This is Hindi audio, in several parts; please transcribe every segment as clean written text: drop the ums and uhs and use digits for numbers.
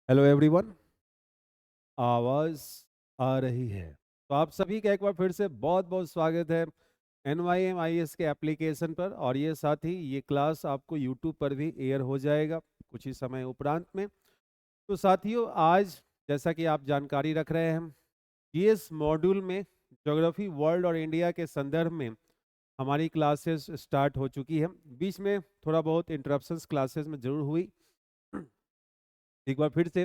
Hello everyone. आवाज़ आ रही है तो आप सभी का एक बार फिर से बहुत बहुत स्वागत है NYMIS के एप्लीकेशन पर। और ये साथ ही ये क्लास आपको यूट्यूब पर भी एयर हो जाएगा कुछ ही समय उपरांत में। तो साथियों, आज जैसा कि आप जानकारी रख रहे हैं, ये इस मॉड्यूल में ज्योग्राफी वर्ल्ड और इंडिया के संदर्भ में हमारी क्लासेस स्टार्ट हो चुकी है। बीच में थोड़ा बहुत इंटरप्शंस क्लासेस में जरूर हुई। एक बार फिर से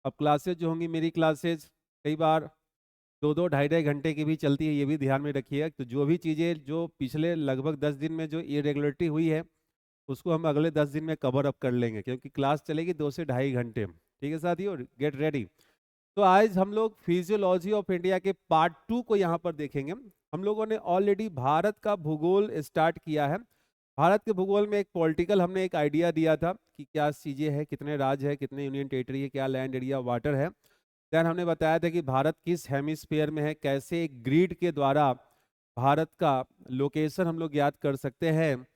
अब क्लासेज जो होंगी, मेरी क्लासेज कई बार 2-2 ढाई-ढाई घंटे की भी चलती है, ये भी ध्यान में रखिएगा। तो जो भी चीज़ें जो पिछले लगभग 10 दिन में जो इरेगुलरिटी हुई है, उसको हम अगले 10 दिन में कवर अप कर लेंगे, क्योंकि क्लास चलेगी 2 से ढाई घंटे। ठीक है साथियों, गेट रेडी। तो आज हम लोग फिजियोलॉजी ऑफ इंडिया के पार्ट 2 को यहाँ पर देखेंगे। हम लोगों ने ऑलरेडी भारत का भूगोल स्टार्ट किया है। भारत के भूगोल में एक पॉलिटिकल हमने एक आइडिया दिया था कि क्या चीज़ें हैं, कितने राज्य है, कितने यूनियन टेरिटरी है, क्या लैंड एरिया वाटर है। देन हमने बताया था कि भारत किस हेमिस्फीयर में है, कैसे एक ग्रिड के द्वारा भारत का लोकेशन हम लोग याद कर सकते हैं।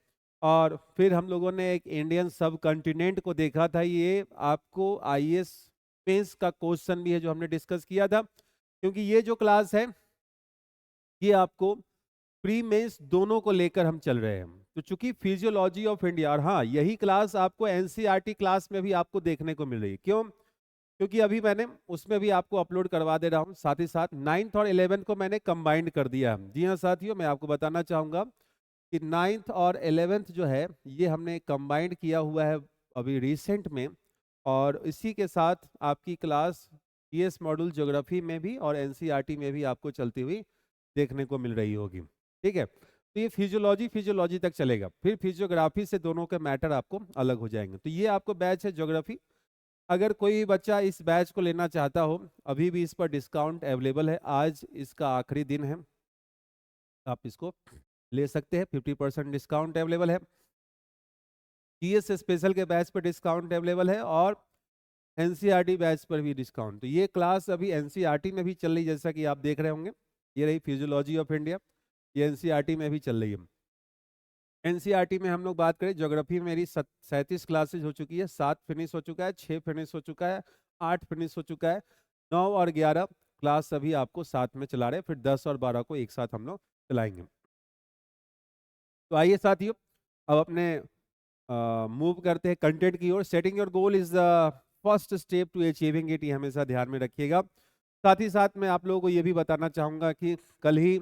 और फिर हम लोगों ने एक इंडियन सब कॉन्टिनेंट को देखा था। ये आपको आईएएस मेंस का क्वेश्चन भी है जो हमने डिस्कस किया था, क्योंकि ये जो क्लास है ये आपको प्री मेंस दोनों को लेकर हम चल रहे हैं। तो चूंकि फिजियोलॉजी ऑफ इंडिया, और हाँ, यही क्लास आपको एनसीईआरटी क्लास में भी आपको देखने को मिल रही है। क्यों? क्योंकि अभी मैंने उसमें भी आपको अपलोड करवा दे रहा हूँ। साथ ही साथ 9th और 11th को मैंने कंबाइंड कर दिया है। जी हाँ साथियों, मैं आपको बताना चाहूँगा कि 9th और 11th जो है ये हमने कंबाइंड किया हुआ है अभी रिसेंट में। और इसी के साथ आपकी क्लास जीएस मॉड्यूल ज्योग्राफी में भी और एनसीईआरटी में भी आपको चलती हुई देखने को मिल रही होगी। ठीक है, तो ये फिजियोलॉजी फिजियोलॉजी तक चलेगा, फिर फिजियोग्राफी से दोनों के मैटर आपको अलग हो जाएंगे। तो ये आपको बैच है ज्योग्राफी। अगर कोई बच्चा इस बैच को लेना चाहता हो, अभी भी इस पर डिस्काउंट अवेलेबल है, आज इसका आखिरी दिन है, आप इसको ले सकते हैं। 50% डिस्काउंट अवेलेबल है। जीएस स्पेशल के बैच पर डिस्काउंट अवेलेबल है और एनसीईआरटी बैच पर भी डिस्काउंट। तो ये क्लास अभी एनसीईआरटी में भी चल रही है, जैसा कि आप देख रहे होंगे। ये रही फिजियोलॉजी ऑफ इंडिया, ये एनसीईआरटी में भी चल रही है। एनसीईआरटी में हम लोग बात करें, ज्योग्राफी में मेरी 37 क्लासेज हो चुकी है। 7 फिनिश हो चुका है, 6 फिनिश हो चुका है, 8 फिनिश हो चुका है, 9 और 11 क्लास अभी आपको साथ में चला रहे हैं, फिर 10 और 12 को एक साथ हम लोग चलाएंगे। तो आइए साथियों, अब अपने मूव करते हैं कंटेंट की ओर। Setting your goal is the first step to achieving it, ये हमेशा ध्यान में रखिएगा। साथ ही साथ मैं आप लोगों को ये भी बताना चाहूँगा कि कल ही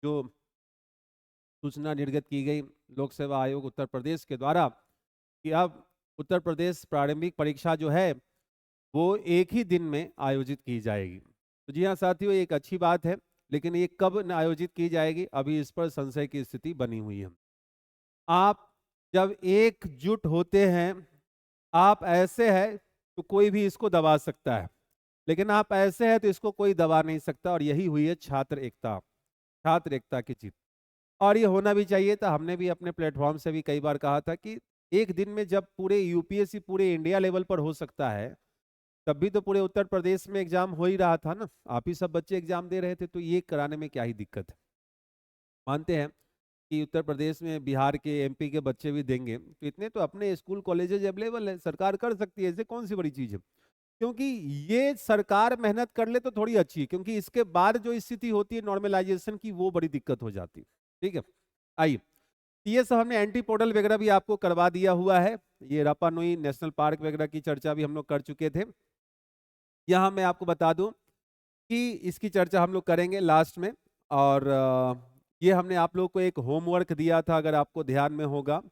जो सूचना निर्गत की गई लोक सेवा आयोग उत्तर प्रदेश के द्वारा कि अब उत्तर प्रदेश प्रारंभिक परीक्षा जो है वो एक ही दिन में आयोजित की जाएगी। तो जी हाँ साथियों, ये एक अच्छी बात है, लेकिन ये कब न आयोजित की जाएगी, अभी इस पर संशय की स्थिति बनी हुई है। आप जब एकजुट होते हैं, आप ऐसे हैं तो कोई भी इसको दबा सकता है, लेकिन आप ऐसे हैं तो इसको कोई दबा नहीं सकता। और यही हुई है छात्र एकता, छात्र एकता की जीत। और ये होना भी चाहिए था। हमने भी अपने प्लेटफॉर्म से भी कई बार कहा था कि एक दिन में जब पूरे यूपीएससी पूरे इंडिया लेवल पर हो सकता है, तब भी तो पूरे उत्तर प्रदेश में एग्जाम हो ही रहा था ना। आप ही सब बच्चे एग्जाम दे रहे थे, तो ये कराने में क्या ही दिक्कत है। मानते हैं कि उत्तर प्रदेश में बिहार के एमपी के बच्चे भी देंगे, तो इतने तो अपने स्कूल कॉलेजेस अवेलेबल है, सरकार कर सकती है, ऐसे कौन सी बड़ी चीज है। क्योंकि ये सरकार मेहनत कर ले तो थोड़ी अच्छी है, क्योंकि इसके बाद जो स्थिति होती है नॉर्मलाइजेशन की, वो बड़ी दिक्कत हो जाती है। ठीक है, आइए, ये सब हमने एंटी पोर्टल वगैरह भी आपको करवा दिया हुआ है। ये रापा नुई नेशनल पार्क वगैरह की चर्चा भी हम लोग कर चुके थे। यहाँ मैं आपको बता दूं कि इसकी चर्चा हम लोग करेंगे लास्ट में। और ये हमने आप लोग को एक होमवर्क दिया था, अगर आपको ध्यान में होगा।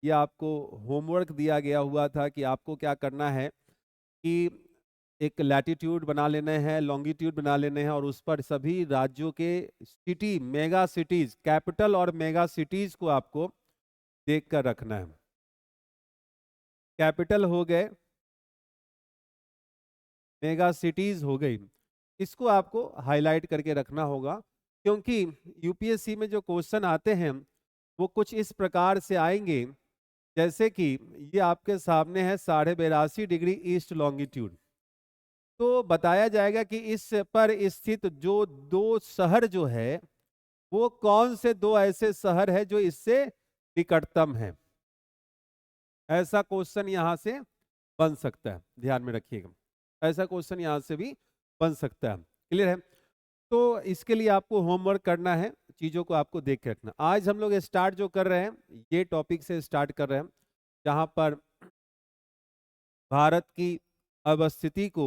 ये आपको होमवर्क दिया गया हुआ था कि आपको क्या करना है कि एक लैटिट्यूड बना लेने हैं, लॉन्गिट्यूड बना लेने हैं, और उस पर सभी राज्यों के सिटी, मेगा सिटीज, कैपिटल और मेगा सिटीज को आपको देख कर रखना है। कैपिटल हो गए, मेगा सिटीज हो गई, इसको आपको हाईलाइट करके रखना होगा। क्योंकि यूपीएससी में जो क्वेश्चन आते हैं वो कुछ इस प्रकार से आएंगे, जैसे कि ये आपके सामने है 82.5 डिग्री ईस्ट लॉन्गिट्यूड। तो बताया जाएगा कि इस पर स्थित जो दो शहर जो है, वो कौन से दो ऐसे शहर है जो इससे निकटतम है। ऐसा क्वेश्चन यहां से बन सकता है, ध्यान में रखिएगा। ऐसा क्वेश्चन यहाँ से भी बन सकता है। क्लियर है? तो इसके लिए आपको होमवर्क करना है, चीज़ों को आपको देख के रखना। आज हम लोग स्टार्ट जो कर रहे हैं ये टॉपिक से स्टार्ट कर रहे हैं जहाँ पर भारत की अवस्थिति को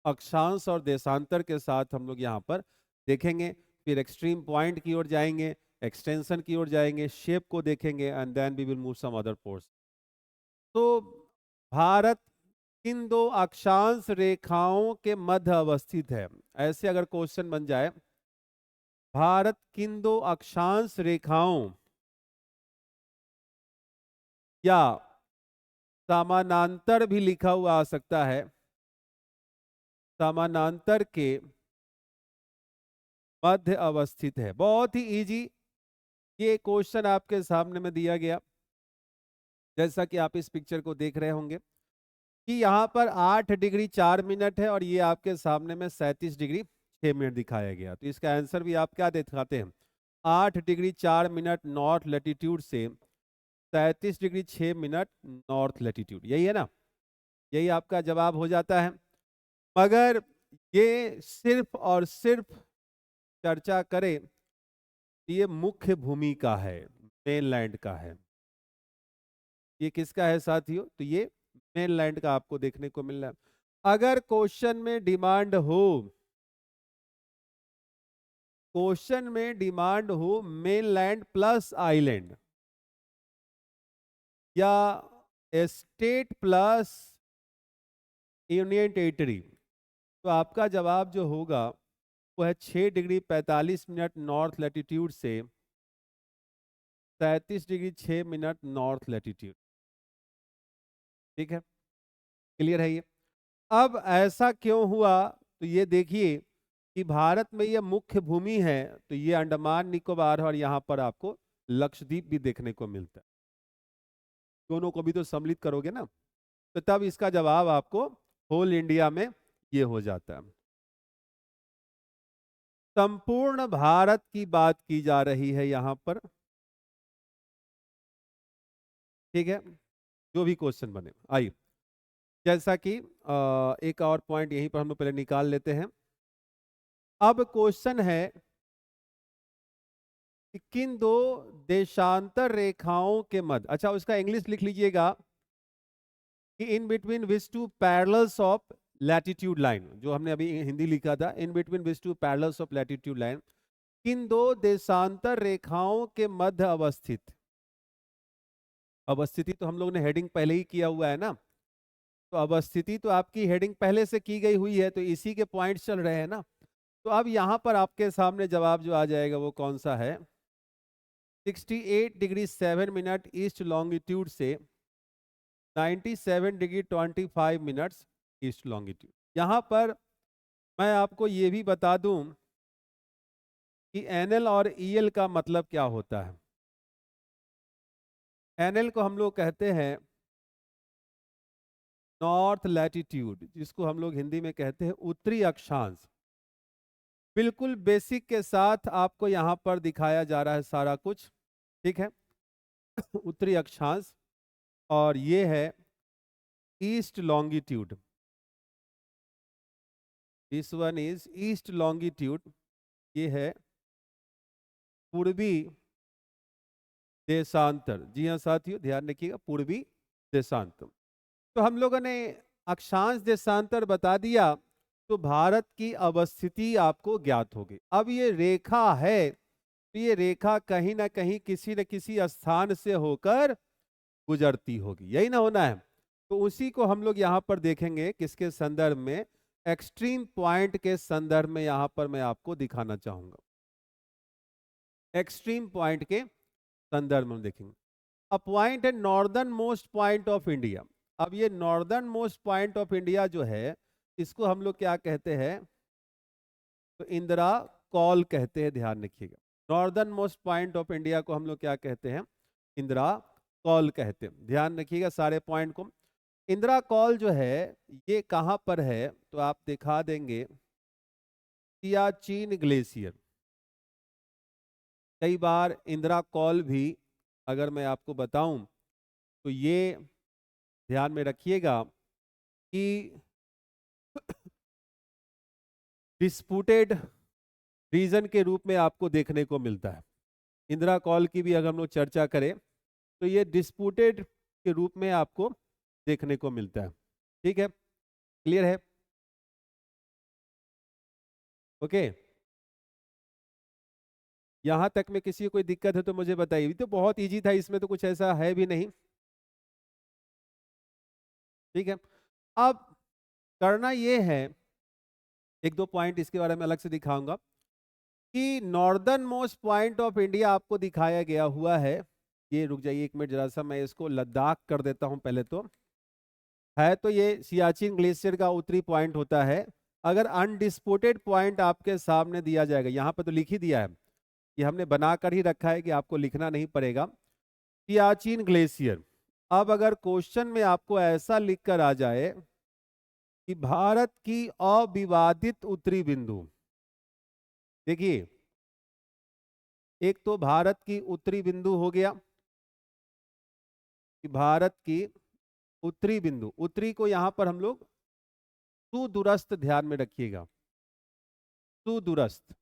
अक्षांश और देशांतर के साथ हम लोग यहाँ पर देखेंगे। फिर एक्सट्रीम पॉइंट की ओर जाएंगे, एक्सटेंशन की ओर जाएंगे, शेप को देखेंगे and then we will move some other pores. तो भारत किन दो अक्षांश रेखाओं के मध्य अवस्थित है? ऐसे अगर क्वेश्चन बन जाए, भारत किन दो अक्षांश रेखाओं या समानांतर भी लिखा हुआ आ सकता है, समानांतर के मध्य अवस्थित है। बहुत ही इजी ये क्वेश्चन आपके सामने में दिया गया, जैसा कि आप इस पिक्चर को देख रहे होंगे कि यहाँ पर 8 डिग्री 4 मिनट है और ये आपके सामने में 37 डिग्री 6 मिनट दिखाया गया। तो इसका आंसर भी आप क्या दिखाते हैं? 8 डिग्री 4 मिनट नॉर्थ लैटिट्यूड से 37 डिग्री 6 मिनट नॉर्थ लैटिट्यूड, यही है ना? यही आपका जवाब हो जाता है। मगर ये सिर्फ और सिर्फ चर्चा करें, ये मुख्य भूमि का है, मेनलैंड का है। ये किसका है साथियों? तो ये मेनलैंड का आपको देखने को मिल रहा है। अगर क्वेश्चन में डिमांड हो, क्वेश्चन में डिमांड हो मेनलैंड प्लस आइलैंड या स्टेट प्लस यूनियन टेरिटरी, तो आपका जवाब जो होगा वो है 6 डिग्री 45 मिनट नॉर्थ लैटिट्यूड से 37 डिग्री 6 मिनट नॉर्थ लैटिट्यूड। ठीक है, क्लियर है ये? अब ऐसा क्यों हुआ? तो ये देखिए कि भारत में ये मुख्य भूमि है, तो ये अंडमान निकोबार और यहाँ पर आपको लक्षद्वीप भी देखने को मिलता है। दोनों को भी तो सम्मिलित करोगे ना, तो तब इसका जवाब आपको होल इंडिया में ये हो जाता है। संपूर्ण भारत की बात की जा रही है यहाँ पर। ठीक है, जो भी क्वेश्चन बने। आइए, जैसा कि एक और पॉइंट यहीं पर हम लोग पहले निकाल लेते हैं। अब क्वेश्चन है कि किन दो देशांतर रेखाओं के मध्य, अच्छा उसका इंग्लिश लिख लीजिएगा कि in between which two parallels of latitude line, जो हमने अभी हिंदी लिखा था, in between which two parallels of latitude line, किन दो देशांतर रेखाओं के मध्य अवस्थित। अवस्थिति तो हम लोग ने हेडिंग पहले ही किया हुआ है ना, तो अवस्थिति तो आपकी हेडिंग पहले से की गई हुई है, तो इसी के पॉइंट्स चल रहे हैं ना। तो अब यहां पर आपके सामने जवाब जो आ जाएगा वो कौन सा है? 68 डिग्री 7 मिनट ईस्ट लॉन्गिट्यूड से 97 डिग्री 25 मिनट्स ईस्ट लॉन्गिट्यूड। यहां पर मैं आपको ये भी बता दूं कि एनएल और ईएल का मतलब क्या होता है। एनएल को हम लोग कहते हैं नॉर्थ लैटिट्यूड, जिसको हम लोग हिंदी में कहते हैं उत्तरी अक्षांश। बिल्कुल बेसिक के साथ आपको यहाँ पर दिखाया जा रहा है सारा कुछ। ठीक है, उत्तरी अक्षांश, और ये है east longitude. This one is east longitude, ये है पूर्वी देशांतर। जी हाँ साथियों, ध्यान रखिएगा, पूर्वी देशांतर। तो हम लोगों ने अक्षांश देशांतर बता दिया, तो भारत की अवस्थिति आपको ज्ञात होगी। अब ये रेखा है, तो ये रेखा कहीं ना कहीं किसी न किसी स्थान से होकर गुजरती होगी, यही ना होना है। तो उसी को हम लोग यहाँ पर देखेंगे, किसके संदर्भ में? एक्सट्रीम पॉइंट के संदर्भ में यहाँ पर मैं आपको दिखाना चाहूंगा। एक्सट्रीम पॉइंट के संदर्भ में देखेंगे। अ पॉइंट है northern most point of India. अब ये northern most point of India जो है, इसको हम लोग क्या कहते हैं? तो इंदिरा कॉल कहते हैं, ध्यान रखिएगा। Northern most point of India को हम लोग क्या कहते हैं? इंदिरा कॉल कहते हैं, ध्यान रखिएगा सारे पॉइंट को। इंदिरा कॉल जो है ये कहां पर है? तो आप दिखा देंगे सियाचिन ग्लेशियर। कई बार इंदिरा कॉल भी अगर मैं आपको बताऊं तो ये ध्यान में रखिएगा कि डिस्प्यूटेड रीजन के रूप में आपको देखने को मिलता है। इंदिरा कॉल की भी अगर हम लोग चर्चा करें तो ये डिस्प्यूटेड के रूप में आपको देखने को मिलता है। ठीक है, क्लियर है? ओके, यहां तक में किसी को कोई दिक्कत है तो मुझे बताइए। तो बहुत इजी था, इसमें तो कुछ ऐसा है भी नहीं। ठीक है, अब करना ये है, एक दो पॉइंट इसके बारे में अलग से दिखाऊंगा कि northern most point of India आपको दिखाया गया हुआ है। ये रुक जाइए एक मिनट, जरा सा मैं इसको लद्दाख कर देता हूं पहले। तो है तो ये सियाचिन ग्लेशियर का उत्तरी पॉइंट होता है। अगर अनडिस्प्यूटेड पॉइंट आपके सामने दिया जाएगा, यहाँ पर तो लिख ही दिया है, ये हमने बनाकर ही रखा है कि आपको लिखना नहीं पड़ेगा, सियाचिन ग्लेशियर। अब अगर क्वेश्चन में आपको ऐसा लिख कर आ जाए कि भारत की अविवादित उत्तरी बिंदु, देखिए एक तो भारत की उत्तरी बिंदु हो गया कि भारत की उत्तरी बिंदु, उत्तरी को यहां पर हम लोग सुदूरस्थ ध्यान में रखिएगा, सुदूरस्थ।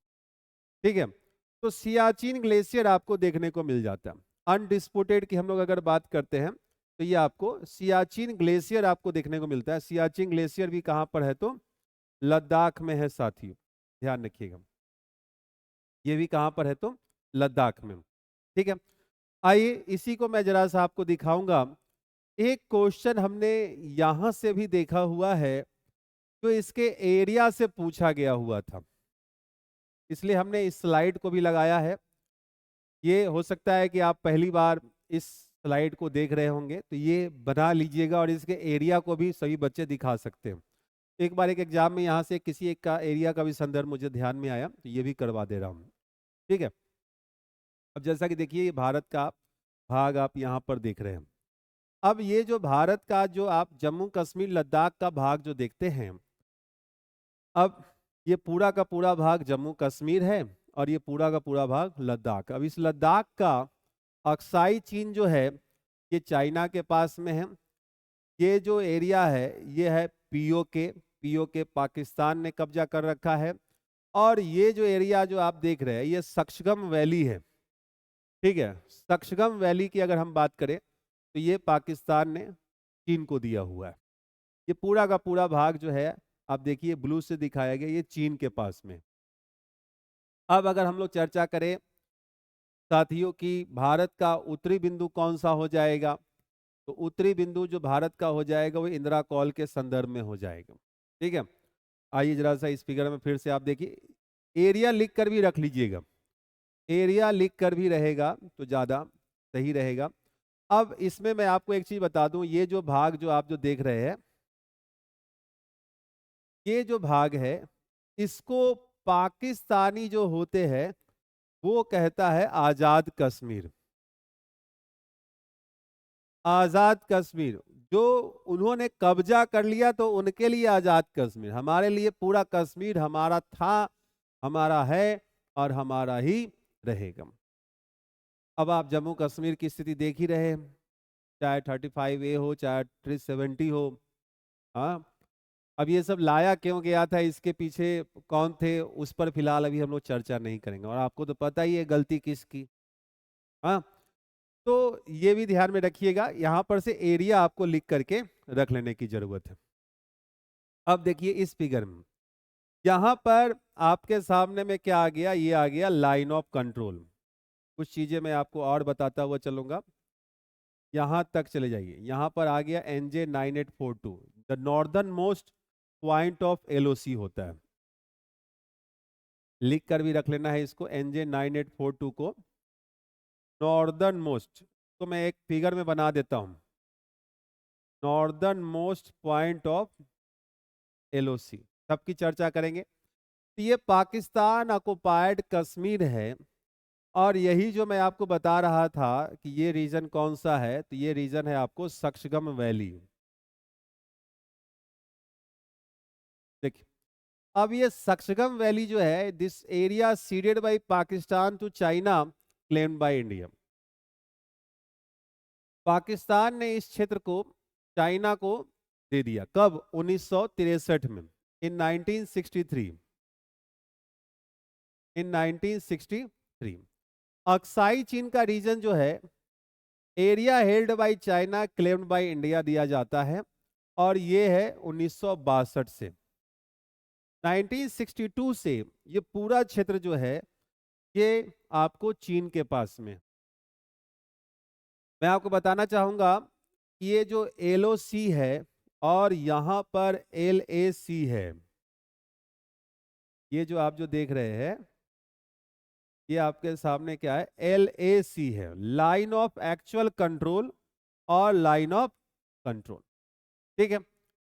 ठीक है, तो सियाचिन ग्लेशियर आपको देखने को मिल जाता है। अनडिस्प्यूटेड की हम लोग अगर बात करते हैं तो ये आपको सियाचिन ग्लेशियर आपको देखने को मिलता है। सियाचिन ग्लेशियर भी कहां पर है? तो लद्दाख में है साथियों, ध्यान रखिएगा। ये भी कहां पर है? तो लद्दाख में। ठीक है, आइए इसी को मैं जरा सा आपको दिखाऊंगा। एक क्वेश्चन हमने यहां से भी देखा हुआ है, तो इसके एरिया से पूछा गया हुआ था, इसलिए हमने इस स्लाइड को भी लगाया है। ये हो सकता है कि आप पहली बार इस स्लाइड को देख रहे होंगे, तो ये बना लीजिएगा और इसके एरिया को भी सभी बच्चे दिखा सकते हैं। एक बार एक एग्जाम में यहाँ से किसी एक का एरिया का भी संदर्भ मुझे ध्यान में आया, तो ये भी करवा दे रहा हूँ। ठीक है, अब जैसा कि देखिए ये भारत का भाग आप यहाँ पर देख रहे हैं। अब ये जो भारत का जो आप जम्मू कश्मीर लद्दाख का भाग जो देखते हैं, अब ये पूरा का पूरा भाग जम्मू कश्मीर है और ये पूरा का पूरा भाग लद्दाख। अब इस लद्दाख का अक्साई चीन जो है ये चाइना के पास में है। ये जो एरिया है ये है पीओके, पीओके पाकिस्तान ने कब्जा कर रखा है। और ये जो एरिया जो आप देख रहे हैं ये सक्शगम वैली है। ठीक है, सक्शगम वैली की अगर हम बात करें तो ये पाकिस्तान ने चीन को दिया हुआ है। ये पूरा का पूरा भाग जो है आप देखिए ब्लू से दिखाया गया, ये चीन के पास में। अब अगर हम लोग चर्चा करें साथियों कि भारत का उत्तरी बिंदु कौन सा हो जाएगा, तो उत्तरी बिंदु जो भारत का हो जाएगा वो इंदिरा कॉल के संदर्भ में हो जाएगा। ठीक है, आइए जरा सा इस फिगर में फिर से आप देखिए, एरिया लिख कर भी रख लीजिएगा, एरिया लिख कर भी रहेगा तो ज़्यादा सही रहेगा। अब इसमें मैं आपको एक चीज़ बता दूं, ये जो भाग जो आप जो देख रहे हैं, ये जो भाग है इसको पाकिस्तानी जो होते हैं वो कहता है आज़ाद कश्मीर। आज़ाद कश्मीर जो उन्होंने कब्जा कर लिया तो उनके लिए आज़ाद कश्मीर, हमारे लिए पूरा कश्मीर हमारा था, हमारा है और हमारा ही रहेगा। अब आप जम्मू कश्मीर की स्थिति देख ही रहे हैं, चाहे 35A हो चाहे 370 हो। हाँ, अब ये सब लाया क्यों गया था, इसके पीछे कौन थे, उस पर फिलहाल अभी हम लोग चर्चा नहीं करेंगे। और आपको तो पता ही है गलती किसकी। हाँ, तो ये भी ध्यान में रखिएगा, यहां पर से एरिया आपको लिख करके रख लेने की जरूरत है। अब देखिए इस फिगर में यहां पर आपके सामने में क्या आ गया, ये आ गया लाइन ऑफ कंट्रोल। कुछ चीजें मैं आपको और बताता हुआ चलूंगा, यहां तक चले जाइए। यहां पर आ गया NJ9842, the northern most point of LOC होता है, लिख कर भी रख लेना है इसको, NJ9842 को नॉर्दर्न मोस्ट, तो मैं एक फिगर में बना देता हूं, northern most point of LOC, सबकी चर्चा करेंगे। तो ये पाकिस्तान ऑक्युपाइड कश्मीर है, और यही जो मैं आपको बता रहा था कि ये रीजन कौन सा है, तो ये रीजन है आपको सक्शगम वैली। देखिए अब ये सक्शगम वैली जो है, this area ceded by Pakistan to China claimed by India. Pakistan ने इस क्षेत्र को चाइना को दे दिया। कब? 1963 में, इन 1963, इन 1963। अक्साई चीन का रीजन जो है, area held by China claimed by India दिया जाता है, और ये है 1962 से। 1962 से ये पूरा क्षेत्र जो है ये आपको चीन के पास में। मैं आपको बताना चाहूंगा कि ये जो LOC है और यहां पर LAC है, ये जो आप जो देख रहे हैं, ये आपके सामने क्या है? LAC है, लाइन ऑफ एक्चुअल कंट्रोल और लाइन ऑफ कंट्रोल। ठीक है,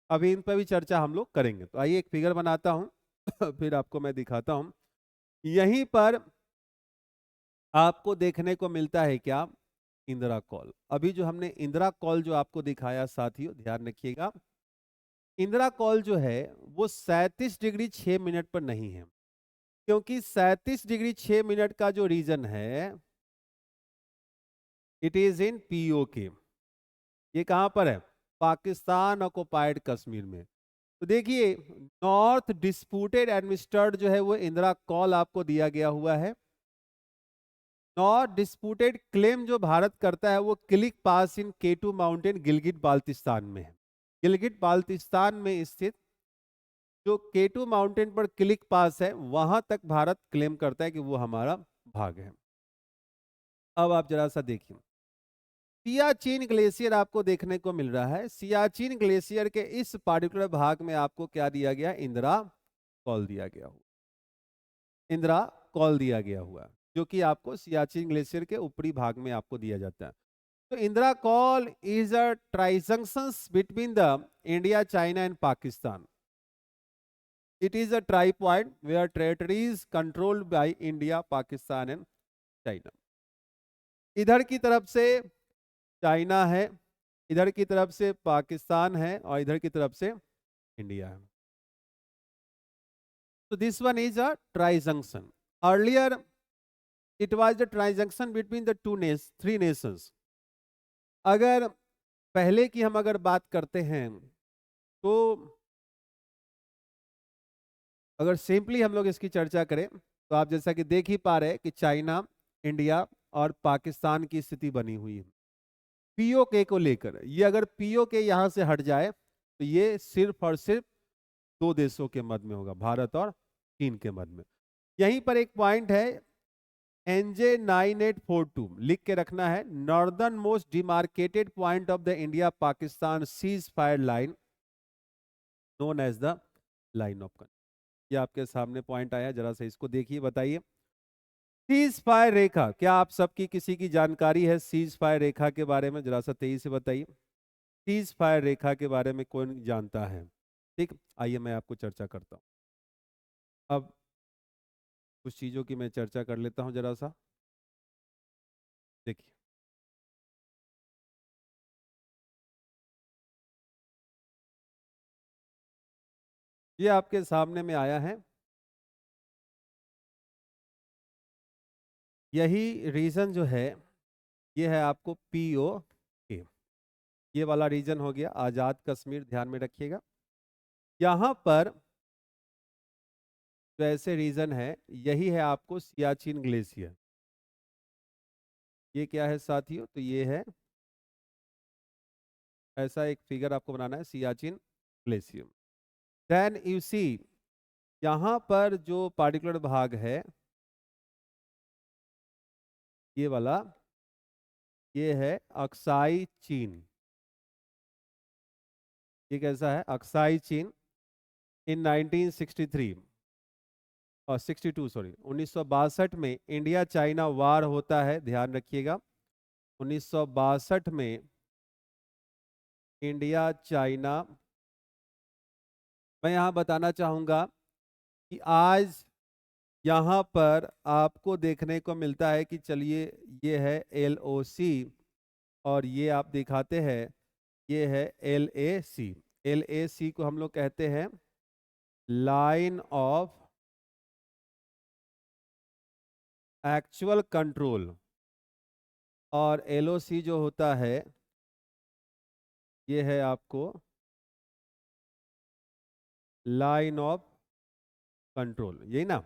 अभी इन पर भी चर्चा हम लोग करेंगे। तो आइए एक फिगर बनाता हूं फिर आपको मैं दिखाता हूं। यहीं पर आपको देखने को मिलता है क्या? इंदिरा कॉल। अभी जो हमने इंदिरा कॉल जो आपको दिखाया साथियों, ध्यान रखिएगा, इंदिरा कॉल जो है वो 37 डिग्री 6 मिनट पर नहीं है, क्योंकि 37 डिग्री 6 मिनट का जो रीजन है, इट इज इन POK। ये कहां पर है? पाकिस्तान ऑक्युपाइड कश्मीर में। तो देखिए, नॉर्थ डिस्प्यूटेड एडमिनिस्ट्रेड जो है वो इंदिरा कॉल आपको दिया गया हुआ है। नॉर्थ डिस्प्यूटेड क्लेम जो भारत करता है वो क्लिक पास इन K2 माउंटेन गिलगिट बाल्टिस्तान में है। गिलगिट बाल्टिस्तान में स्थित जो K2 माउंटेन पर क्लिक पास है, वहां तक भारत क्लेम करता है कि वो हमारा भाग है। अब आप जरा सा देखिए, सियाचिन ग्लेशियर आपको देखने को मिल रहा है। सियाचिन ग्लेशियर के इस पार्टिकुलर भाग में आपको क्या दिया गया? इंदिरा कॉल दिया गया हुआ, इंदिरा कॉल दिया गया हुआ, जो कि आपको सियाचिन ग्लेशियर के ऊपरी भाग में आपको दिया जाता है। तो Indira col is a trijunction between the India, China and Pakistan. It is a tri point where territories controlled by India, Pakistan and China. इधर की तरफ से चाइना है, इधर की तरफ से पाकिस्तान है, और इधर की तरफ से इंडिया है। So this one is a trijunction. Earlier, it was the trijunction between the three nations. अगर पहले की हम अगर बात करते हैं, तो अगर सिंपली हम लोग इसकी चर्चा करें, तो आप जैसा कि देख ही पा रहे हैं कि चाइना, इंडिया और पाकिस्तान की स्थिति बनी हुई है POK को लेकर। ये अगर POK यहाँ से हट जाए, तो ये सिर्फ और सिर्फ दो देशों के मध्य में होगा, भारत और चीन के मध्य में। यहीं पर एक पॉइंट है, NJ 9842 लिख के रखना है। Northern most demarcated point of the India Pakistan cease fire line known as the line of control. ये आपके सामने पॉइंट आया, जरा से इसको देखिए, बताइए। सीज फायर रेखा, क्या आप सबकी किसी की जानकारी है सीज फायर रेखा के बारे में? जरा सा तेजी से बताइए, सीज फायर रेखा के बारे में कौन जानता है? ठीक, आइए मैं आपको चर्चा करता हूं। अब कुछ चीजों की मैं चर्चा कर लेता हूं, जरा सा देखिए। ये आपके सामने में आया है, यही रीजन जो है ये है आपको POK। ये वाला रीजन हो गया आजाद कश्मीर, ध्यान में रखिएगा। यहां पर जो ऐसे रीजन है, यही है आपको सियाचिन ग्लेशियर। ये क्या है साथियों? तो ये है, ऐसा एक फिगर आपको बनाना है, Siachen glacier. Then you see, यहां पर जो पार्टिकुलर भाग है ये वाला, ये है अक्साई चीन। ये कैसा है? अक्साई चीन। इन 1963 और 62, सॉरी 1962 में इंडिया चाइना वार होता है, ध्यान रखिएगा। 1962 में इंडिया चाइना। मैं यहाँ बताना चाहूँगा कि आज यहाँ पर आपको देखने को मिलता है कि चलिए ये है LOC, और ये आप दिखाते हैं ये है LAC। LAC को हम लोग कहते हैं लाइन ऑफ एक्चुअल कंट्रोल, और LOC जो होता है ये है आपको लाइन ऑफ कंट्रोल, यही ना।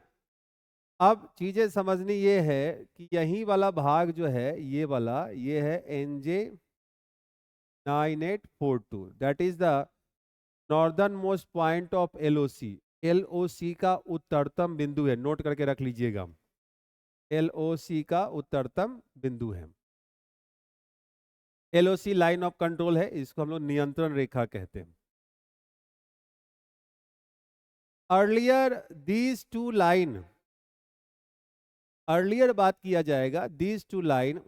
अब चीजें समझनी ये है कि यही वाला भाग जो है, ये वाला, ये है NJ9842, that is the northern most point of LOC। LOC का उत्तरतम बिंदु है, नोट करके रख लीजिएगा। LOC का उत्तरतम बिंदु है। LOC लाइन ऑफ कंट्रोल है, इसको हम लोग नियंत्रण रेखा कहते हैं। Earlier these two line, earlier बात किया जाएगा, these two line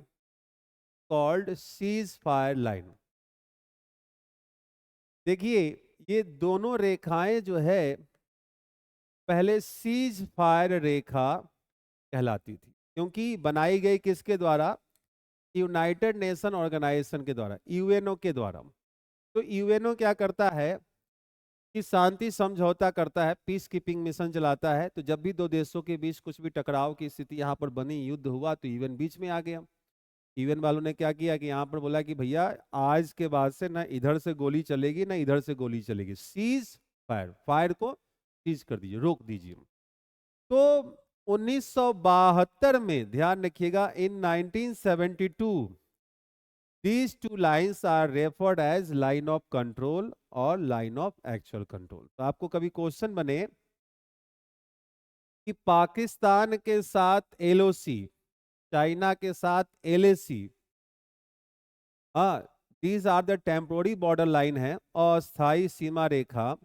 called seize fire line. देखिए ये दोनों रेखाएं जो है पहले सीज फायर रेखा कहलाती थी, क्योंकि बनाई गई किसके द्वारा? यूनाइटेड नेशन ऑर्गेनाइजेशन के द्वारा, यूएनओ के द्वारा। तो यूएनओ क्या करता है कि शांति समझौता करता है, पीस कीपिंग मिशन चलाता है। तो जब भी दो देशों के बीच कुछ भी टकराव की स्थिति यहाँ पर बनी, युद्ध हुआ, तो यूएन बीच में आ गया। यूएन वालों ने क्या किया कि यहाँ पर बोला कि भैया आज के बाद से ना इधर से गोली चलेगी ना इधर से गोली चलेगी, सीज फायर, फायर को सीज कर दीजिए, रोक दीजिए। तो 1972 में, ध्यान रखिएगा, इन 1972 these two lines are referred as line of control और line of actual control। तो आपको कभी क्वेश्चन बने कि पाकिस्तान के साथ LOC, चाइना के साथ LAC, these are the temporary border line है, अस्थाई सीमा रेखा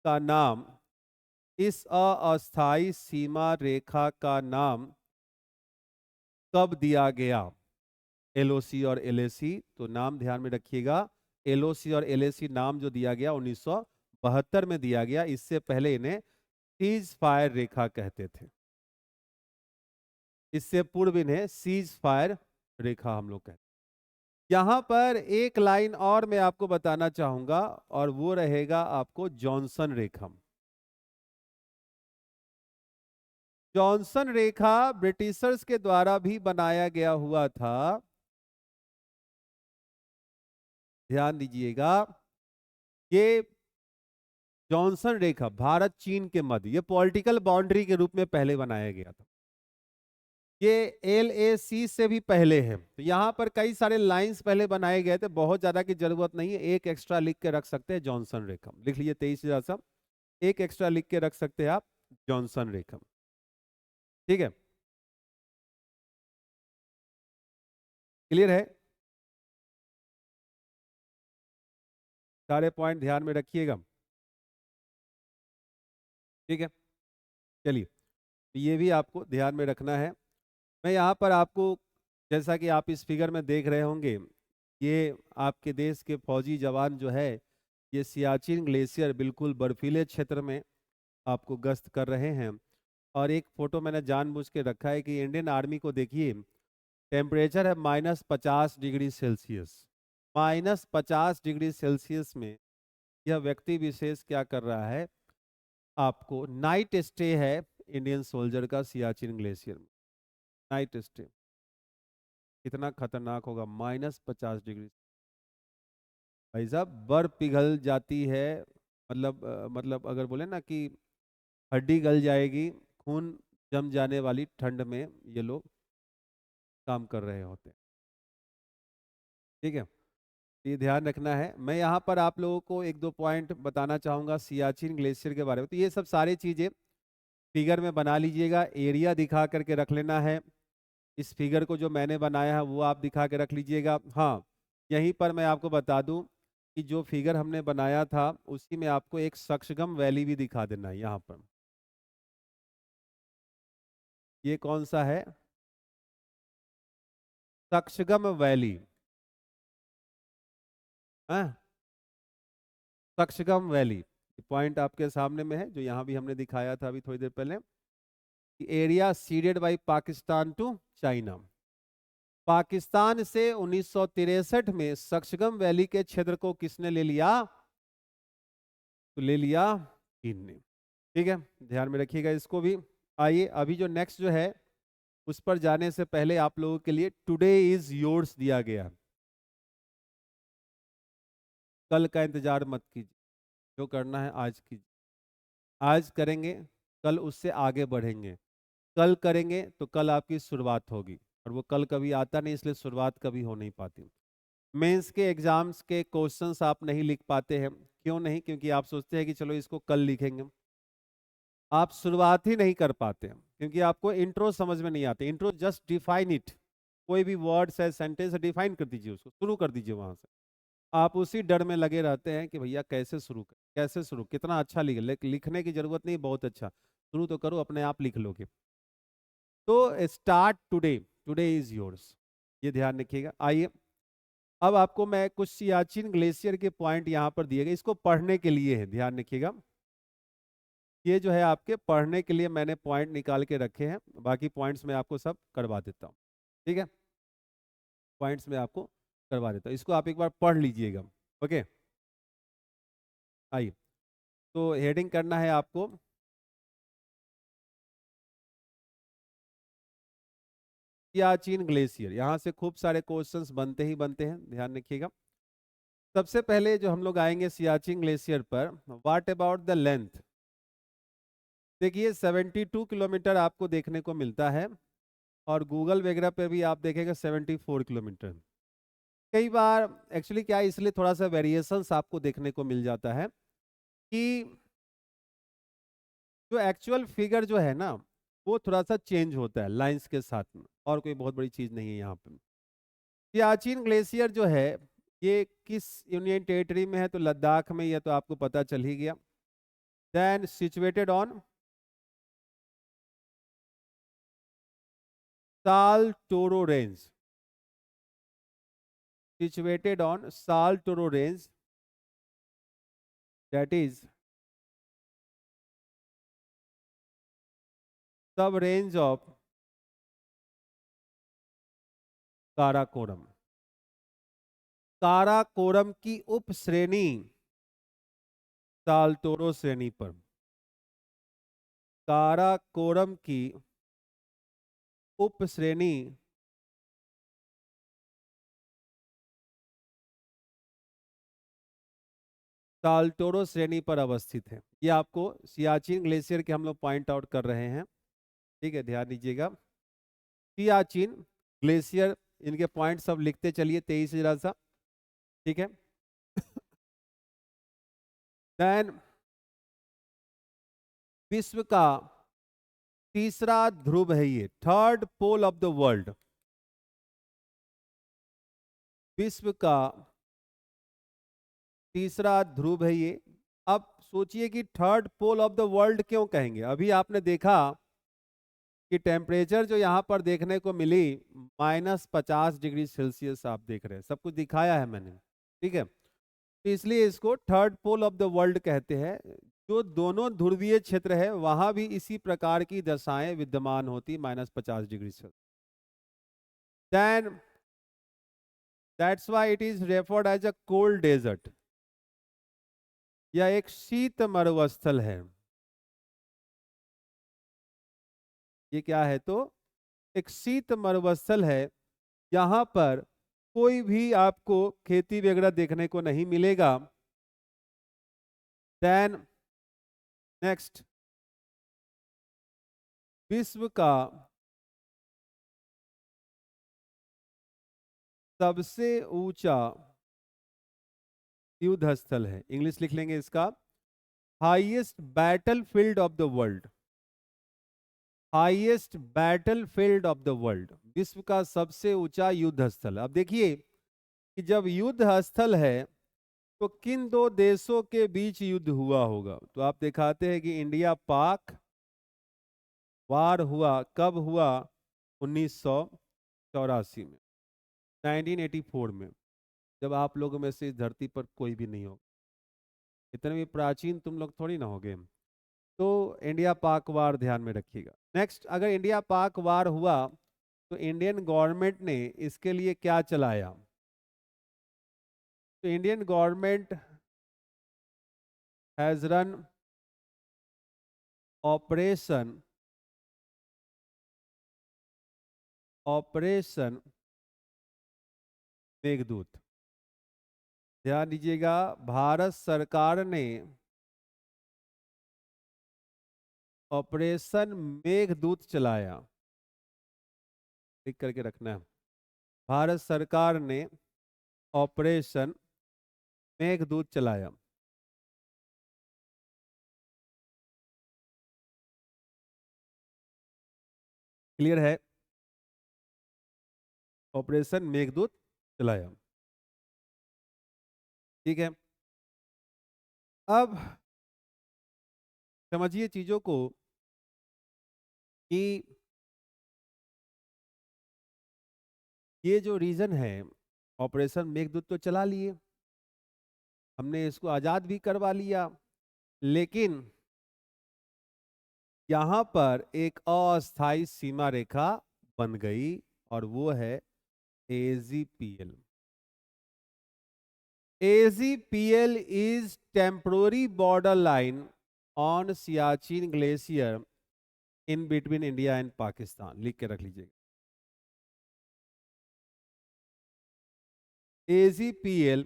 का नाम, इस अस्थाई सीमा रेखा का नाम कब दिया गया? LOC और LAC। तो नाम ध्यान में रखिएगा, LOC और LAC नाम जो दिया गया 1972 में दिया गया। इससे पहले इन्हें सीज फायर रेखा कहते थे, इससे पूर्व इन्हें सीज फायर रेखा हम लोग कहते हैं। यहां पर एक लाइन और मैं आपको बताना चाहूंगा, और वो रहेगा आपको जॉनसन रेखा। जॉनसन रेखा ब्रिटिशर्स के द्वारा भी बनाया गया हुआ था। ध्यान दीजिएगा, ये जॉनसन रेखा भारत चीन के मध्य, ये पॉलिटिकल बाउंड्री के रूप में पहले बनाया गया था। ये LAC से भी पहले है। तो यहाँ पर कई सारे लाइंस पहले बनाए गए थे, बहुत ज्यादा की जरूरत नहीं है, एक एक्स्ट्रा लिख के रख सकते हैं जॉनसन रेखा, लिख लीजिए 23,000, एक एक्स्ट्रा लिख के रख सकते हैं आप जॉनसन रेखा, ठीक है? क्लियर है? सारे पॉइंट ध्यान में रखिएगा, ठीक है? चलिए, ये भी आपको ध्यान में रखना है। मैं यहाँ पर आपको, जैसा कि आप इस फिगर में देख रहे होंगे, ये आपके देश के फौजी जवान जो है, ये सियाचिन ग्लेशियर बिल्कुल बर्फीले क्षेत्र में आपको गश्त कर रहे हैं। और एक फोटो मैंने जानबूझ के रखा है कि इंडियन आर्मी को देखिए, टेम्परेचर है -50 डिग्री सेल्सियस, -50 डिग्री सेल्सियस में यह व्यक्ति विशेष क्या कर रहा है? आपको नाइट स्टे है इंडियन सोल्जर का सियाचिन ग्लेशियर में, नाइट स्टे। कितना खतरनाक होगा, -50 डिग्री। भाई साहब बर्फ पिघल जाती है, मतलब अगर बोले ना कि हड्डी गल जाएगी, खून जम जाने वाली ठंड में ये लोग काम कर रहे होते हैं, ठीक है? ये ध्यान रखना है। मैं यहाँ पर आप लोगों को एक दो पॉइंट बताना चाहूँगा सियाचिन ग्लेशियर के बारे में। तो ये सब सारी चीज़ें फिगर में बना लीजिएगा, एरिया दिखा करके रख लेना है। इस फिगर को जो मैंने बनाया है वो आप दिखा के रख लीजिएगा। हाँ, यहीं पर मैं आपको बता दूं कि जो फिगर हमने बनाया था उसी में आपको एक सक्शगम वैली भी दिखा देना है। यहाँ पर ये कौन सा है? सक्शगम वैली, हाँ, सक्शगम वैली पॉइंट आपके सामने में है, जो यहाँ भी हमने दिखाया था अभी थोड़ी देर पहले। Area ceded by Pakistan to China. Pakistan से 1963 में सक्शगम वैली के क्षेत्र को किसने ले लिया? तो ले लिया चीन ने, ठीक है? ध्यान में रखिएगा इसको भी। आइए अभी जो नेक्स्ट जो है उस पर जाने से पहले आप लोगों के लिए टुडे इज योर्स दिया गया। कल का इंतजार मत कीजिए, जो करना है आज कीजिए। आज करेंगे, कल उससे आगे बढ़ेंगे, कल करेंगे तो कल आपकी शुरुआत होगी, और वो कल कभी आता नहीं, इसलिए शुरुआत कभी हो नहीं पाती। मेंस के एग्जाम्स के क्वेश्चंस आप नहीं लिख पाते हैं, क्यों नहीं? क्योंकि आप सोचते हैं कि चलो इसको कल लिखेंगे, आप शुरुआत ही नहीं कर पाते हैं, क्योंकि आपको इंट्रो समझ में नहीं आते। इंट्रो जस्ट डिफाइन इट, कोई भी वर्ड्स है, सेंटेंस है, डिफाइन कर दीजिए, उसको शुरू कर दीजिए वहां से। आप उसी डर में लगे रहते हैं कि भैया कैसे शुरू कर, कैसे शुरू, कितना अच्छा लिखे, लिखने की जरूरत नहीं, बहुत अच्छा शुरू तो करो, अपने आप लिख लोगे। तो start today, today is yours, ये ध्यान रखिएगा। आइए, अब आपको मैं कुछ सियाचिन ग्लेशियर के पॉइंट यहाँ पर दिए गए, इसको पढ़ने के लिए है, ध्यान रखिएगा। ये जो है आपके पढ़ने के लिए मैंने पॉइंट निकाल के रखे हैं, बाकी पॉइंट्स मैं आपको सब करवा देता हूँ, ठीक है? पॉइंट्स में आपको करवा देता हूँ, इसको आप एक बार पढ़ लीजिएगा। ओके, आइए, तो हेडिंग करना है आपको सियाचिन ग्लेशियर। यहाँ से खूब सारे क्वेश्चंस बनते ही बनते हैं, ध्यान रखिएगा। सबसे पहले जो हम लोग आएंगे सियाचिन ग्लेशियर पर, व्हाट अबाउट द लेंथ। देखिए 72 किलोमीटर आपको देखने को मिलता है, और गूगल वगैरह पे भी आप देखेंगे 74 किलोमीटर। कई बार एक्चुअली क्या है, इसलिए थोड़ा सा वेरिएशंस आपको देखने को मिल जाता है कि जो एक्चुअल फिगर जो है ना, वो थोड़ा सा चेंज होता है लाइंस के साथ में, और कोई बहुत बड़ी चीज नहीं है यहाँ पे। सियाचिन ग्लेशियर जो है, ये किस यूनियन टेरिटरी में है? तो लद्दाख में, ये तो आपको पता चल ही गया। देन सिचुएटेड ऑन साल Toro range, situated on Sal Toro Range, that is sub range of Karakoram. Karakoram की उप श्रेणी साल्टोरो श्रेणी पर, काराकोरम की उप श्रेणी साल्टोरो श्रेणी पर अवस्थित है। ये आपको सियाचिन ग्लेशियर के हम लोग पॉइंट आउट कर रहे हैं, ठीक है, ध्यान दीजिएगा। सियाचिन ग्लेशियर, इनके पॉइंट सब लिखते चलिए तेजी से जरा सा, ठीक है? देन विश्व का तीसरा ध्रुव है ये, third pole of the world. विश्व का तीसरा ध्रुव है ये। अब सोचिए कि third pole of the world क्यों कहेंगे? अभी आपने देखा कि टेम्परेचर जो यहाँ पर देखने को मिली -50 डिग्री सेल्सियस, आप देख रहे हैं, सब कुछ दिखाया है मैंने, ठीक है? तो इसलिए इसको third pole of the world कहते हैं। जो दोनों ध्रुवीय क्षेत्र है वहां भी इसी प्रकार की दशाएं विद्यमान होती, -50 degree celsius. Then that's why it is referred as a cold desert. यह एक शीत मरुस्थल है। ये क्या है? तो एक शीत मरुस्थल है, यहाँ पर कोई भी आपको खेती वगैरह देखने को नहीं मिलेगा। देन नेक्स्ट, विश्व का सबसे ऊंचा युद्ध स्थल है, इंग्लिश लिख लेंगे इसका, highest battle field of the world. Highest battle field of the world, विश्व का सबसे ऊंचा युद्ध स्थल। अब देखिए कि जब युद्ध स्थल है तो किन दो देशों के बीच युद्ध हुआ होगा? तो आप दिखाते हैं कि इंडिया पाक वार हुआ, कब हुआ? 1984 में, 1984 में, जब आप लोगों में से इस धरती पर कोई भी नहीं हो, इतने भी प्राचीन तुम लोग थोड़ी ना होगे। तो इंडिया पाक वार ध्यान में रखिएगा। नेक्स्ट, अगर इंडिया पाक वार हुआ तो इंडियन गवर्नमेंट ने इसके लिए क्या चलाया? तो Indian government has run operation, operation Meghdoot. ध्यान दीजिएगा, भारत सरकार ने ऑपरेशन मेघदूत चलाया, लिख करके रखना है। भारत सरकार ने ऑपरेशन मेघदूत चलाया। क्लियर है? ऑपरेशन मेघदूत चलाया। ठीक है, अब समझिए चीजों को कि ये जो रीजन है, ऑपरेशन मेघदूत तो चला लिए, हमने इसको आजाद भी करवा लिया, लेकिन यहां पर एक अस्थाई सीमा रेखा बन गई और वो है AZPL. AZPL is temporary border line on Siachen Glacier in between India and Pakistan. लिख के रख लीजिएगा। AZPL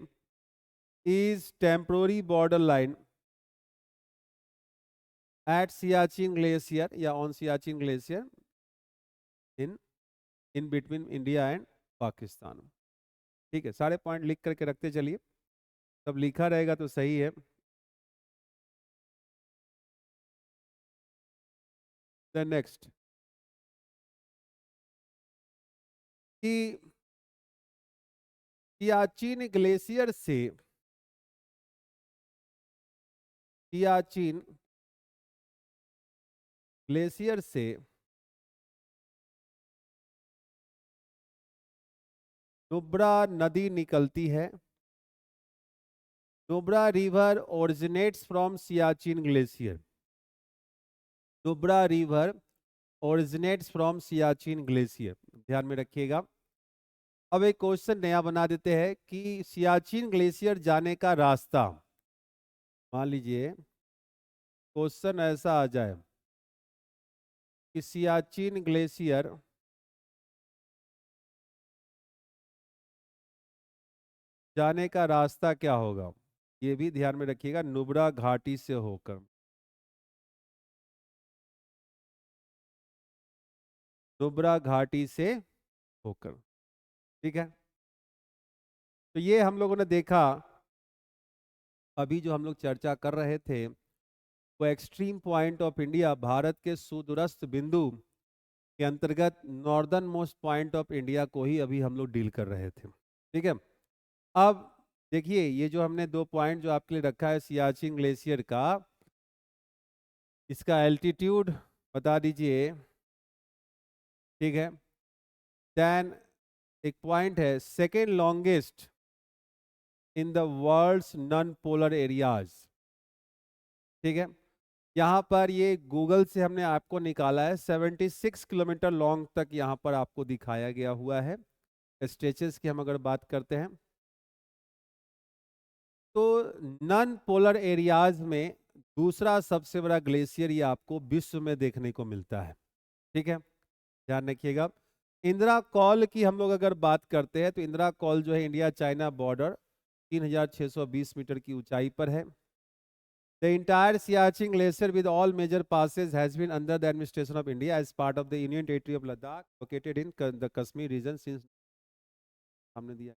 is temporary border line at Siachen Glacier या on Siachen Glacier in between India and Pakistan. ठीक है, सारे पॉइंट लिख करके रखते चलिए, सब लिखा रहेगा तो सही है। द नेक्स्ट कि सियाचिन ग्लेशियर से सियाचिन ग्लेशियर से नुब्रा नदी निकलती है। Nubra river originates from Siachen glacier. Nubra river originates from Siachen glacier, ध्यान में रखिएगा। अब एक क्वेश्चन नया बना देते हैं कि सियाचिन ग्लेशियर जाने का रास्ता, मान लीजिए क्वेश्चन ऐसा आ जाए कि सियाचिन ग्लेशियर जाने का रास्ता क्या होगा, ये भी ध्यान में रखिएगा। नुब्रा घाटी से होकर, नुब्रा घाटी से होकर, ठीक है। तो ये हम लोगों ने देखा, अभी जो हम लोग चर्चा कर रहे थे वो extreme point of India, Bharat के सुदूरस्थ बिंदु के अंतर्गत northern most point of India को ही अभी हम लोग डील कर रहे थे, ठीक है। अब देखिए, ये जो हमने दो पॉइंट जो आपके लिए रखा है सियाचिन ग्लेशियर का, इसका एल्टीट्यूड बता दीजिए, ठीक है। देन एक पॉइंट है second longest in the world's non polar areas, ठीक है। यहाँ पर ये गूगल से हमने आपको निकाला है, 76 किलोमीटर लॉन्ग तक यहाँ पर आपको दिखाया गया हुआ है। स्ट्रेचेस की हम अगर बात करते हैं तो नॉन पोलर एरियाज में दूसरा सबसे बड़ा ग्लेशियर ये आपको विश्व में देखने को मिलता है, ठीक है, ध्यान रखिएगा। इंदिरा कॉल की हम लोग अगर बात करते हैं तो इंदिरा कॉल जो है इंडिया चाइना बॉर्डर 3620 मीटर की ऊंचाई पर है। The entire Siachen Glacier with all major passes has been under the administration of India as part of the Union Territory of Ladakh, located in the Kashmir region since हमने दिया।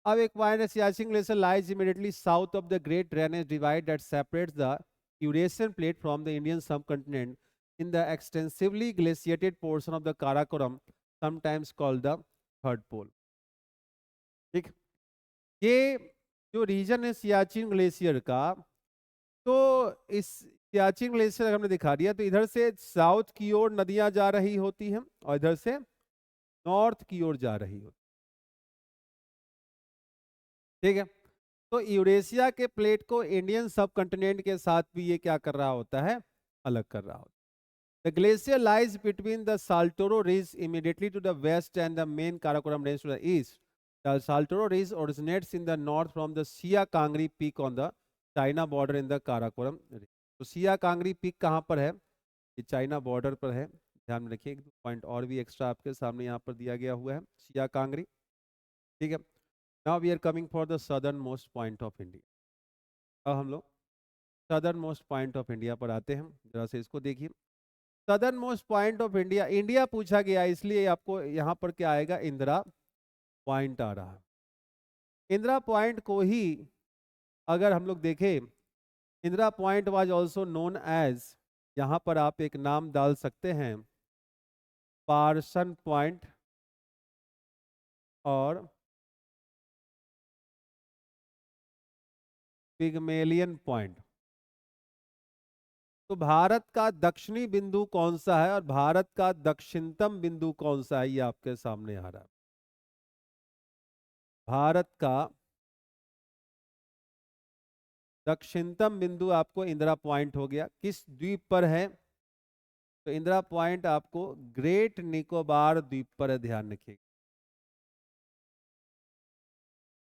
अब एक पॉइंट है, Siachen glacier lies immediately south of the Great Drainage Divide that separates the Eurasian plate from the Indian subcontinent in the extensively glaciated portion of the Karakoram, sometimes called the third pole. ठीक, ये जो रीजन है सियाचिन ग्लेशियर का, तो इस सियाचिन ग्लेशियर अगर हमने दिखा दिया तो इधर से साउथ की ओर नदियां जा रही होती हैं और इधर से नॉर्थ की ओर जा रही होती, ठीक है। तो यूरेशिया के प्लेट को इंडियन सब कंटिनेंट के साथ भी ये क्या कर रहा होता है, अलग कर रहा होता है। The glacier lies between the Saltoro ridge immediately to the west and the main Karakoram range to the east. The Saltoro ridge originates in the north from the Sia Kangri peak on the China border in the Karakoram ridge. तो सिया कांगरी पीक कहाँ पर है, ये चाइना बॉर्डर पर है, ध्यान में रखिए। एक पॉइंट और भी एक्स्ट्रा आपके सामने यहाँ पर दिया गया हुआ है, सिया कांगरी, ठीक है। Now we are coming for the southern most point of India. अब हम लोग southern most point of India पर आते हैं, जरा से इसको देखिए। Southern most point of India, India पूछा गया इसलिए आपको यहाँ पर क्या आएगा, इंदिरा पॉइंट आ रहा है। इंदिरा पॉइंट को ही अगर हम लोग देखें, Indira point was also known as, यहाँ पर आप एक नाम डाल सकते हैं, पार्सन पॉइंट और पिगमेलियन पॉइंट। तो भारत का दक्षिणी बिंदु कौन सा है और भारत का दक्षिणतम बिंदु कौन सा है, ये आपके सामने आ रहा है। भारत का दक्षिणतम बिंदु आपको इंदिरा पॉइंट हो गया। किस द्वीप पर है, तो इंदिरा पॉइंट आपको ग्रेट निकोबार द्वीप पर है, ध्यान रखिए।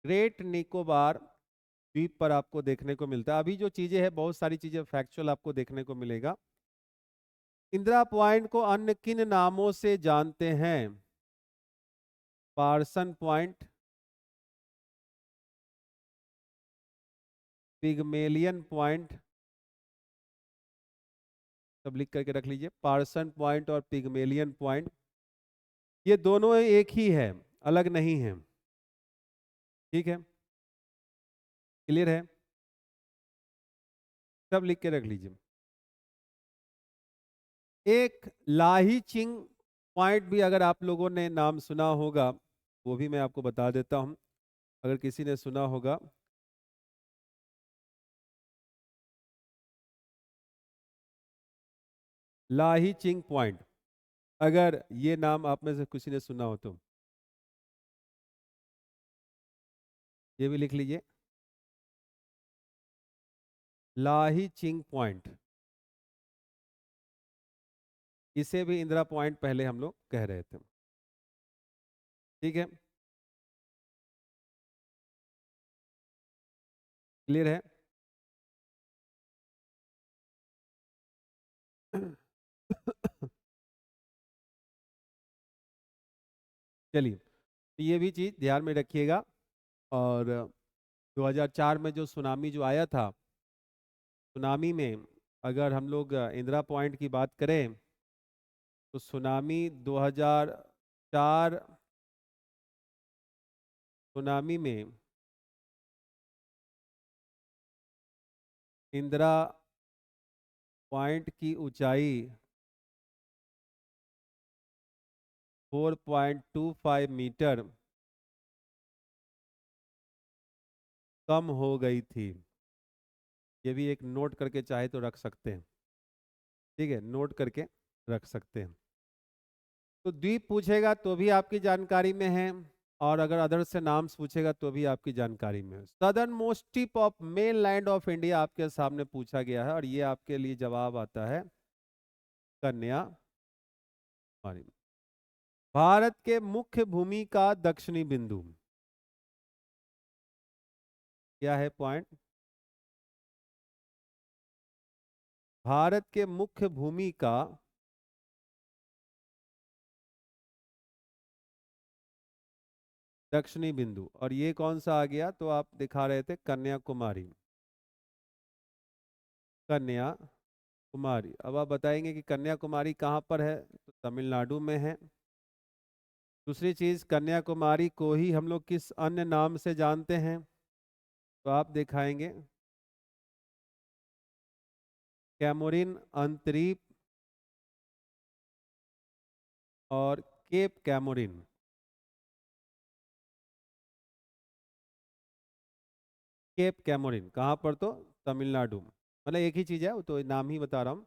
ग्रेट निकोबार द्वीप पर आपको देखने को मिलता है। अभी जो चीजें हैं, बहुत सारी चीजें फैक्चुअल आपको देखने को मिलेगा। इंदिरा पॉइंट को अन्य किन नामों से जानते हैं, पार्सन पॉइंट, पिगमेलियन पॉइंट, सब लिख करके रख लीजिए, पार्सन पॉइंट और पिगमेलियन पॉइंट, ये दोनों एक ही है, अलग नहीं है। ठीक है, क्लियर है, सब लिख के रख लीजिए। एक लाही चिंग पॉइंट भी अगर आप लोगों ने नाम सुना होगा, वो भी मैं आपको बता देता हूं, अगर किसी ने सुना होगा। लाही चिंग पॉइंट, अगर ये नाम आप में से किसी ने सुना हो तो ये भी लिख लीजिए, लाही चिंग पॉइंट। इसे भी इंदिरा पॉइंट पहले हम लोग कह रहे थे। ठीक है, क्लियर है। चलिए, तो ये भी चीज ध्यान में रखिएगा। और 2004 में जो सुनामी जो आया था, सुनामी में अगर हम लोग इंदिरा पॉइंट की बात करें, तो सुनामी 2004 सुनामी में इंदिरा पॉइंट की ऊंचाई 4.25 मीटर कम हो गई थी। ये भी एक नोट करके चाहे तो रख सकते हैं। ठीक है, नोट करके रख सकते हैं। तो द्वीप पूछेगा तो भी आपकी जानकारी में है, और अगर अदर से नाम पूछेगा तो भी आपकी जानकारी में है। Southern most tip of main land of India आपके सामने पूछा गया है, और ये आपके लिए जवाब आता है कन्याकुमारी। भारत के मुख्य भूमि का दक्षिणी बिंदु क्या है, पॉइंट। भारत के मुख्य भूमि का दक्षिणी बिंदु, और ये कौन सा आ गया, तो आप दिखा रहे थे कन्याकुमारी। कन्याकुमारी, अब आप बताएंगे कि कन्याकुमारी कहाँ पर है, तो तमिलनाडु में है। दूसरी चीज, कन्याकुमारी को ही हम लोग किस अन्य नाम से जानते हैं, तो आप दिखाएंगे कैमोरिन अंतरीप और केप कैमोरिन। केप कैमोरिन कहाँ पर, तो तमिलनाडु, मतलब एक ही चीज है, वो तो नाम ही बता रहा हूँ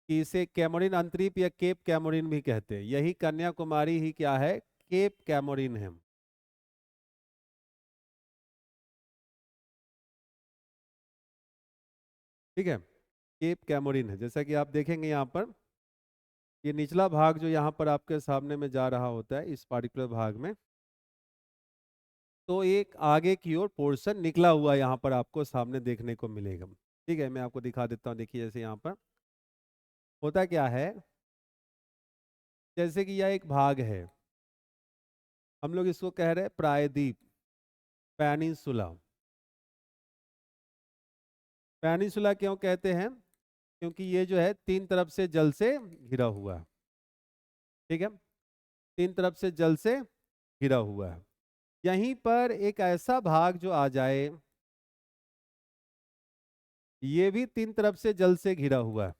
कि इसे कैमोरिन अंतरीप या केप कैमोरिन भी कहते हैं। यही कन्याकुमारी ही क्या है, केप कैमोरिन है। ठीक है, केप कैमोरिन है। जैसा कि आप देखेंगे यहाँ पर, ये निचला भाग जो यहाँ पर आपके सामने में जा रहा होता है, इस पार्टिकुलर भाग में, तो एक आगे की ओर पोर्शन निकला हुआ यहाँ पर आपको सामने देखने को मिलेगा। ठीक है, मैं आपको दिखा देता हूँ। देखिए, जैसे यहाँ पर होता क्या है, जैसे कि यह एक भाग है, हम लोग इसको कह रहे हैं प्रायद्वीप, पेनिनसुला। पेनिनसुला क्यों कहते हैं? क्योंकि ये जो है तीन तरफ से जल से घिरा हुआ है। ठीक है, तीन तरफ से जल से घिरा हुआ है। यहीं पर एक ऐसा भाग जो आ जाए, ये भी तीन तरफ से जल से घिरा हुआ है,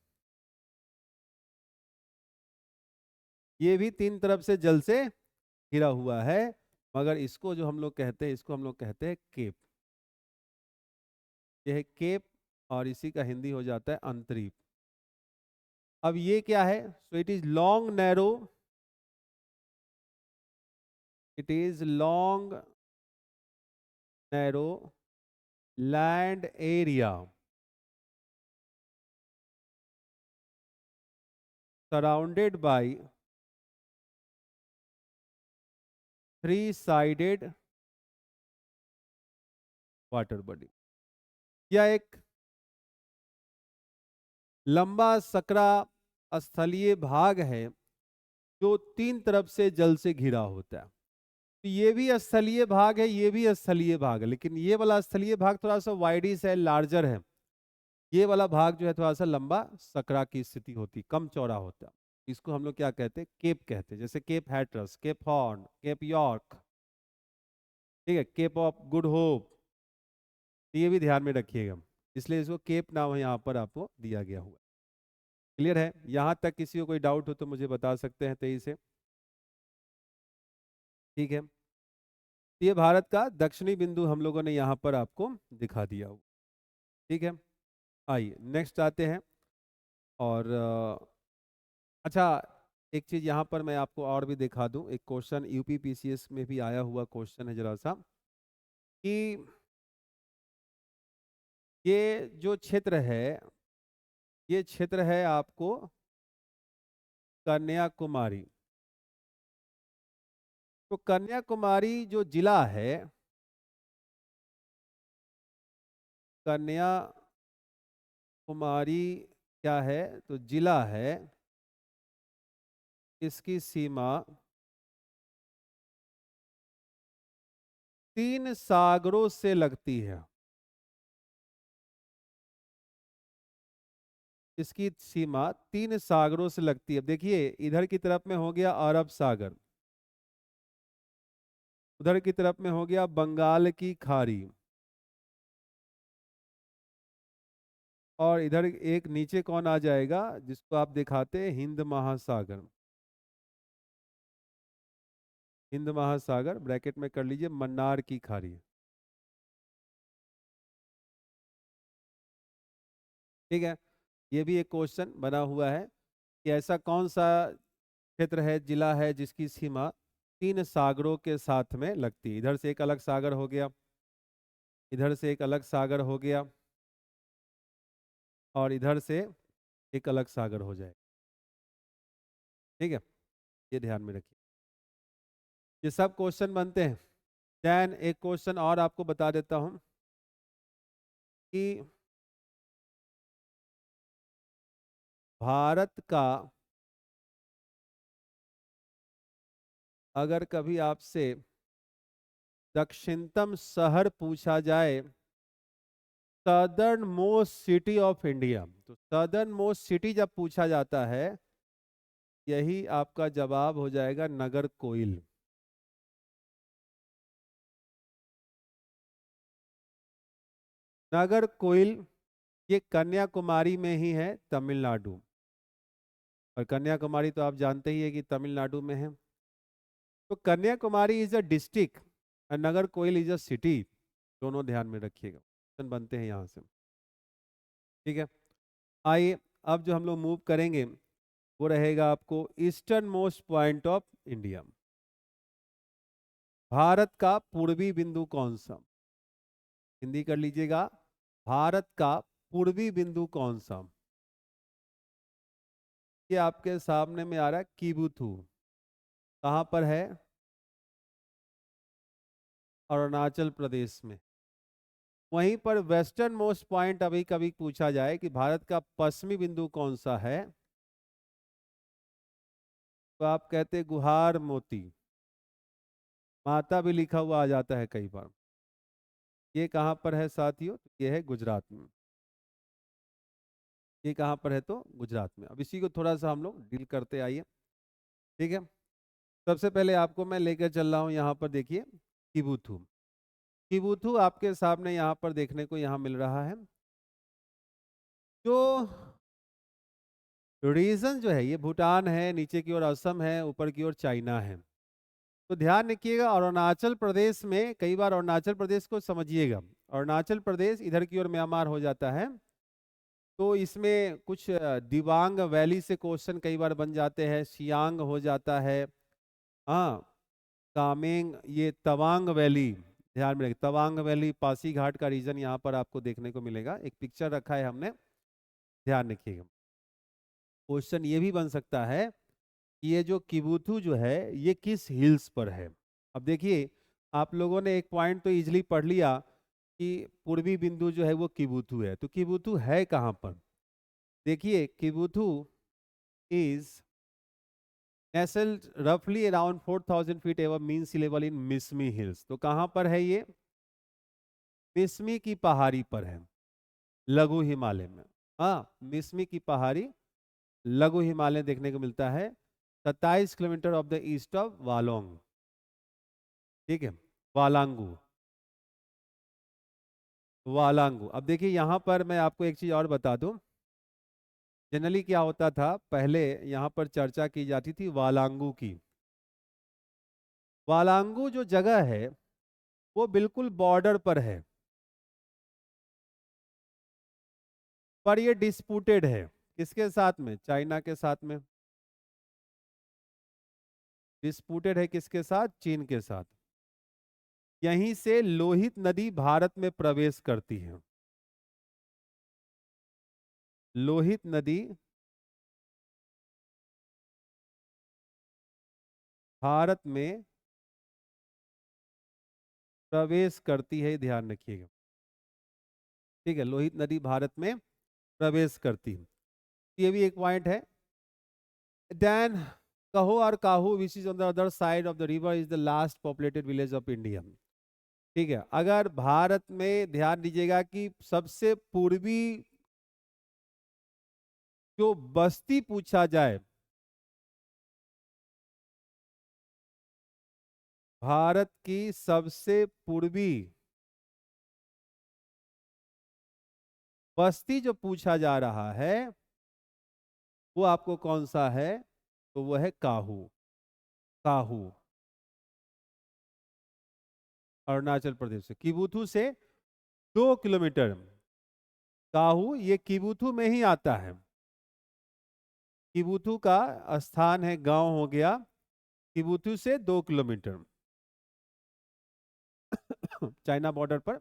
ये भी तीन तरफ से जल से घिरा हुआ है, मगर इसको जो हम लोग कहते हैं, इसको हम लोग कहते हैं केप। यह है केप, और इसी का हिंदी हो जाता है अंतरीप। अब ये क्या है? So it is long narrow, it is long narrow land area surrounded by three-sided water body। यह एक लंबा सकरा स्थलीय भाग है जो तीन तरफ से जल से घिरा होता है। तो ये भी स्थलीय भाग है, ये भी स्थलीय भाग है, लेकिन ये वाला स्थलीय भाग थोड़ा सा वाइडिश है, लार्जर है। ये वाला भाग जो है थोड़ा सा लंबा सकरा की स्थिति होती, कम चौड़ा होता है। इसको हम लोग क्या कहते हैं? केप कहते हैं। जैसे Cape Hatteras, Cape Horn, Cape York, ठीक है, केप ऑफ गुड होप, ये भी ध्यान में रखिएगा, इसलिए इसको केप नाम यहाँ पर आपको दिया गया हुआ। क्लियर है? यहाँ तक किसी को कोई डाउट हो तो मुझे बता सकते हैं तेजी से। ठीक है, ये भारत का दक्षिणी बिंदु हम लोगों ने यहाँ पर आपको दिखा दिया हुआ। ठीक है, आइए नेक्स्ट आते हैं। और अच्छा, एक चीज यहाँ पर मैं आपको और भी दिखा दूं। एक क्वेश्चन यूपी पीसीएस में भी आया हुआ क्वेश्चन है जरा सा, कि ये जो क्षेत्र है, ये क्षेत्र है आपको कन्याकुमारी। तो कन्याकुमारी जो जिला है, कन्याकुमारी क्या है? तो जिला है, इसकी सीमा तीन सागरों से लगती है। इसकी सीमा तीन सागरों से लगती है। देखिए, इधर की तरफ में हो गया अरब सागर, उधर की तरफ में हो गया बंगाल की खाड़ी, और इधर एक नीचे कौन आ जाएगा जिसको आप दिखाते हैं? हिंद महासागर। हिंद महासागर ब्रैकेट में कर लीजिए, मन्नार की खाड़ी। ठीक है, ये भी एक क्वेश्चन बना हुआ है कि ऐसा कौन सा क्षेत्र है, जिला है, जिसकी सीमा तीन सागरों के साथ में लगती है। इधर से एक अलग सागर हो गया, इधर से एक अलग सागर हो गया, और इधर से एक अलग सागर हो जाए। ठीक है, ये ध्यान में रखिए, ये सब क्वेश्चन बनते हैं। देन एक क्वेश्चन और आपको बता देता हूं कि भारत का अगर कभी आपसे दक्षिणतम शहर पूछा जाए, southern most city of India, तो सदर्न मोस्ट सिटी जब पूछा जाता है, यही आपका जवाब हो जाएगा नगर कोइल। नगर कोइल ये कन्याकुमारी में ही है, तमिलनाडु। और कन्याकुमारी तो आप जानते ही है कि तमिलनाडु में है। तो कन्याकुमारी इज अ डिस्ट्रिक्ट और नगर कोइल इज अ सिटी, दोनों ध्यान में रखिएगा, क्वेश्चन बनते हैं यहाँ से। ठीक है, आइए अब जो हम लोग मूव करेंगे वो रहेगा आपको eastern most point of India. Bharat का पूर्वी बिंदु कौन सा? हिंदी कर लीजिएगा, भारत का पूर्वी बिंदु कौन सा? ये आपके सामने में आ रहा है कीबुथु। कहाँ पर है? अरुणाचल प्रदेश में। वहीं पर वेस्टर्न मोस्ट पॉइंट अभी कभी पूछा जाए कि भारत का पश्चिमी बिंदु कौन सा है, तो आप कहते गुहार मोती। माता भी लिखा हुआ आ जाता है कई बार। ये कहाँ पर है साथियों? ये है गुजरात में। ये कहाँ पर है? तो गुजरात में। अब इसी को थोड़ा सा हम लोग डील करते आइए, ठीक है। सबसे पहले आपको मैं लेकर चल रहा हूँ यहाँ पर, देखिए किबुथु। किबुथु आपके सामने यहाँ पर देखने को यहाँ मिल रहा है। जो रीजन जो है, ये भूटान है, नीचे की ओर असम है, ऊपर की ओर चाइना है। तो ध्यान रखिएगा, अरुणाचल प्रदेश में, कई बार अरुणाचल प्रदेश को समझिएगा, अरुणाचल प्रदेश इधर की ओर म्यांमार हो जाता है। तो इसमें कुछ दिबांग वैली से क्वेश्चन कई बार बन जाते हैं, सियांग हो जाता है, हाँ, कामेंग, ये तवांग वैली, ध्यान में रखिए, तवांग वैली पासीघाट का रीजन यहाँ पर आपको देखने को मिलेगा। एक पिक्चर रखा है हमने, ध्यान रखिएगा। क्वेश्चन ये भी बन सकता है कि ये जो किबुथु जो है ये किस हिल्स पर है। अब देखिए, आप लोगों ने एक पॉइंट तो इजीली पढ़ लिया कि पूर्वी बिंदु जो है वो किबुथु है। तो किबुथु है कहाँ पर? देखिए, किबुथु is nestled roughly around 4,000 feet above mean sea level in Mishmi hills. तो कहाँ पर है ये? मिसमी की पहाड़ी पर है, लघु हिमालय में। हाँ, मिसमी की पहाड़ी, लघु हिमालय देखने को मिलता है, 27 kilometre of the east of Walong, ठीक है, वालांगू, वालांगू। अब देखिए यहाँ पर मैं आपको एक चीज और बता दूं। जनरली क्या होता था, पहले यहाँ पर चर्चा की जाती थी वालांगू की। वालांगू जो जगह है वो बिल्कुल बॉर्डर पर है, पर ये डिस्प्यूटेड है। किसके साथ में? चाइना के साथ में। डिस्प्यूटेड है किसके साथ? चीन के साथ। यहीं से लोहित नदी भारत में प्रवेश करती है। लोहित नदी भारत में प्रवेश करती है, ध्यान रखिएगा, ठीक है, लोहित नदी भारत में प्रवेश करती है। ये भी एक पॉइंट है। देन कहो और काहू which is on the other side of the river is the last populated village of India. ठीक है, अगर भारत में ध्यान दीजिएगा कि सबसे पूर्वी जो बस्ती पूछा जाए, भारत की सबसे पूर्वी बस्ती जो पूछा जा रहा है वो आपको कौन सा है? तो वो है काहू। काहू अरुणाचल प्रदेश से, किबुथु से 2 किलोमीटर। काहू ये किबुथु में ही आता है। किबुथु का स्थान है, गांव हो गया, किबुथु से 2 किलोमीटर चाइना बॉर्डर पर,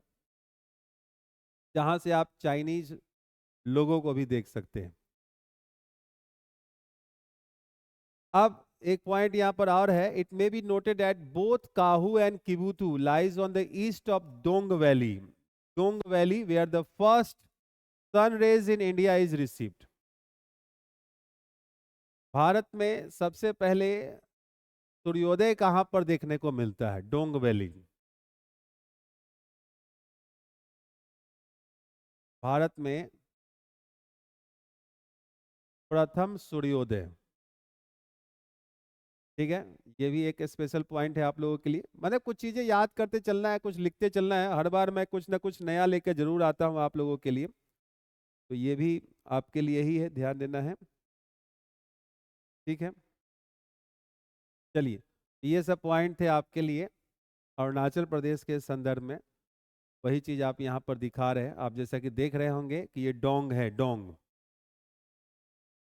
जहां से आप चाइनीज लोगों को भी देख सकते हैं। अब एक पॉइंट यहां पर और है, it may be noted that both Kaho and Kibithu lies on the east of Dong valley. Dong valley where the first sun rays in India is received. Bharat में सबसे पहले सूर्योदय कहां पर देखने को मिलता है? Dong valley. भारत में प्रथम सूर्योदय, ठीक है, ये भी एक स्पेशल पॉइंट है आप लोगों के लिए। मतलब कुछ चीजें याद करते चलना है, कुछ लिखते चलना है, हर बार मैं कुछ ना कुछ नया लेकर जरूर आता हूँ आप लोगों के लिए। तो ये भी आपके लिए ही है, ध्यान देना है, ठीक है। चलिए, ये सब पॉइंट थे आपके लिए अरुणाचल प्रदेश के संदर्भ में। वही चीज आप यहाँ पर दिखा रहे हैं, आप जैसा कि देख रहे होंगे कि ये डोंग है, डोंग।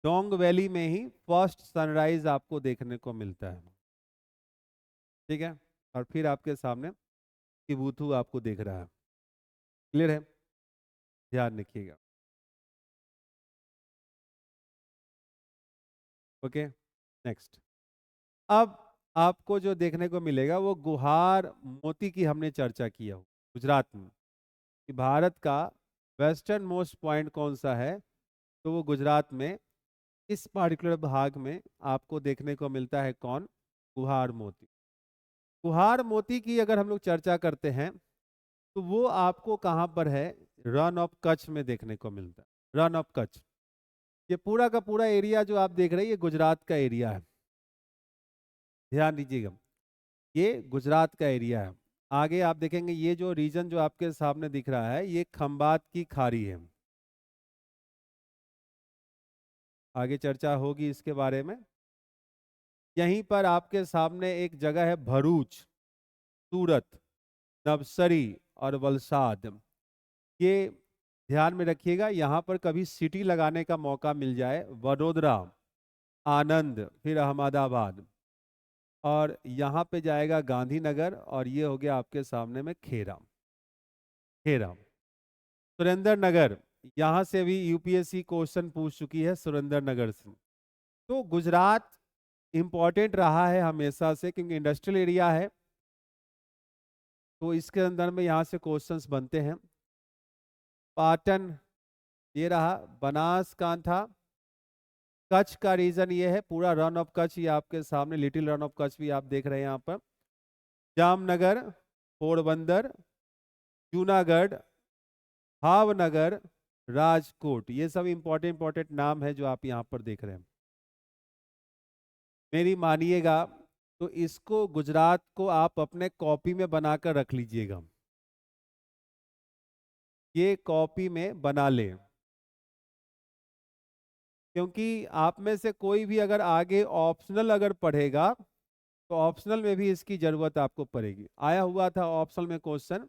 डोंग वैली में ही फर्स्ट सनराइज आपको देखने को मिलता है, ठीक है। और फिर आपके सामने किबुथु आपको देख रहा है। क्लियर है? ध्यान रखिएगा। Okay, next. अब आपको जो देखने को मिलेगा वो गुहार मोती की हमने चर्चा किया हो गुजरात में, कि भारत का वेस्टर्न मोस्ट पॉइंट कौन सा है? तो वो गुजरात में इस पार्टिकुलर भाग में आपको देखने को मिलता है। कौन? गुहार मोती। गुहार मोती की अगर हम लोग चर्चा करते हैं तो वो आपको कहाँ पर है? रन ऑफ कच्छ में देखने को मिलता है। रन ऑफ कच्छ, ये पूरा का पूरा एरिया जो आप देख रहे हैं ये गुजरात का एरिया है, ध्यान दीजिएगा, ये गुजरात का एरिया है। आगे आप देखेंगे ये जो रीजन जो आपके सामने दिख रहा है ये खंबात की खाड़ी है, आगे चर्चा होगी इसके बारे में। यहीं पर आपके सामने एक जगह है भरूच, सूरत, नवसरी और वलसाड। ये ध्यान में रखिएगा, यहाँ पर कभी सिटी लगाने का मौका मिल जाए, वडोदरा, आनंद, फिर अहमदाबाद, और यहाँ पे जाएगा गांधीनगर, और ये हो गया आपके सामने में खेरा, खेरा, सुरेंद्र नगर। यहाँ से भी यूपीएससी क्वेश्चन पूछ चुकी है सुरेंद्र नगर से। तो गुजरात इंपॉर्टेंट रहा है हमेशा से, क्योंकि इंडस्ट्रियल एरिया है, तो इसके अंदर में यहाँ से क्वेश्चंस बनते हैं। पाटन ये रहा, बनासकांठा, कच्छ का रीजन ये है, पूरा रन ऑफ कच्छ ये आपके सामने, लिटिल रन ऑफ कच्छ भी आप देख रहे हैं यहाँ पर। जामनगर, पोरबंदर, जूनागढ़, भावनगर, राजकोट, ये सब इंपॉर्टेंट इंपॉर्टेंट नाम है जो आप यहाँ पर देख रहे हैं। मेरी मानिएगा तो इसको, गुजरात को आप अपने कॉपी में बनाकर रख लीजिएगा, ये कॉपी में बना लें, क्योंकि आप में से कोई भी अगर आगे ऑप्शनल अगर पढ़ेगा तो ऑप्शनल में भी इसकी जरूरत आपको पड़ेगी। आया हुआ था ऑप्शनल में क्वेश्चन,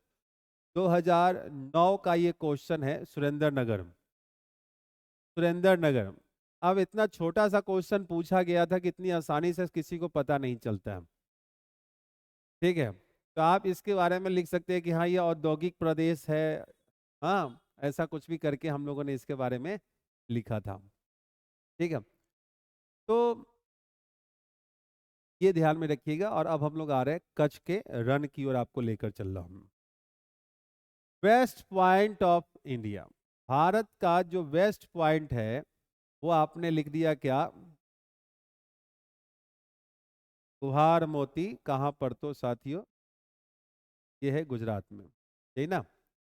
2009 का ये क्वेश्चन है, सुरेंद्र नगर, सुरेंद्र नगर। अब इतना छोटा सा क्वेश्चन पूछा गया था कि इतनी आसानी से किसी को पता नहीं चलता है, ठीक है। तो आप इसके बारे में लिख सकते हैं कि हाँ ये औद्योगिक प्रदेश है, हाँ ऐसा कुछ भी करके हम लोगों ने इसके बारे में लिखा था, ठीक है। तो ये ध्यान में रखिएगा, और अब हम लोग आ रहे हैं कच्छ के रन की ओर, आपको लेकर चल रहा हूँ। West point of India, Bharat का जो वेस्ट पॉइंट है वो आपने लिख दिया क्या, कुहार मोती, कहाँ पर, तो साथियों ये है गुजरात में, यही ना,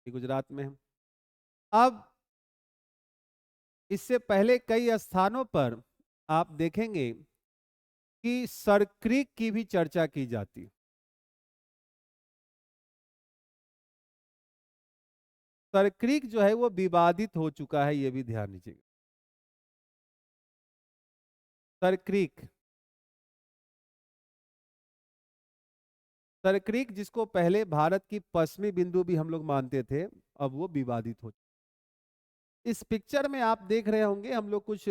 ये गुजरात में है। अब इससे पहले कई स्थानों पर आप देखेंगे कि सरक्रीक की भी चर्चा की जाती। सरक्रीक जो है वो विवादित हो चुका है, ये भी ध्यान दीजिएगा। सरक्रीक, सरक्रीक जिसको पहले भारत की पश्चिमी बिंदु भी हम लोग मानते थे, अब वो विवादित हो। इस पिक्चर में आप देख रहे होंगे हम लोग कुछ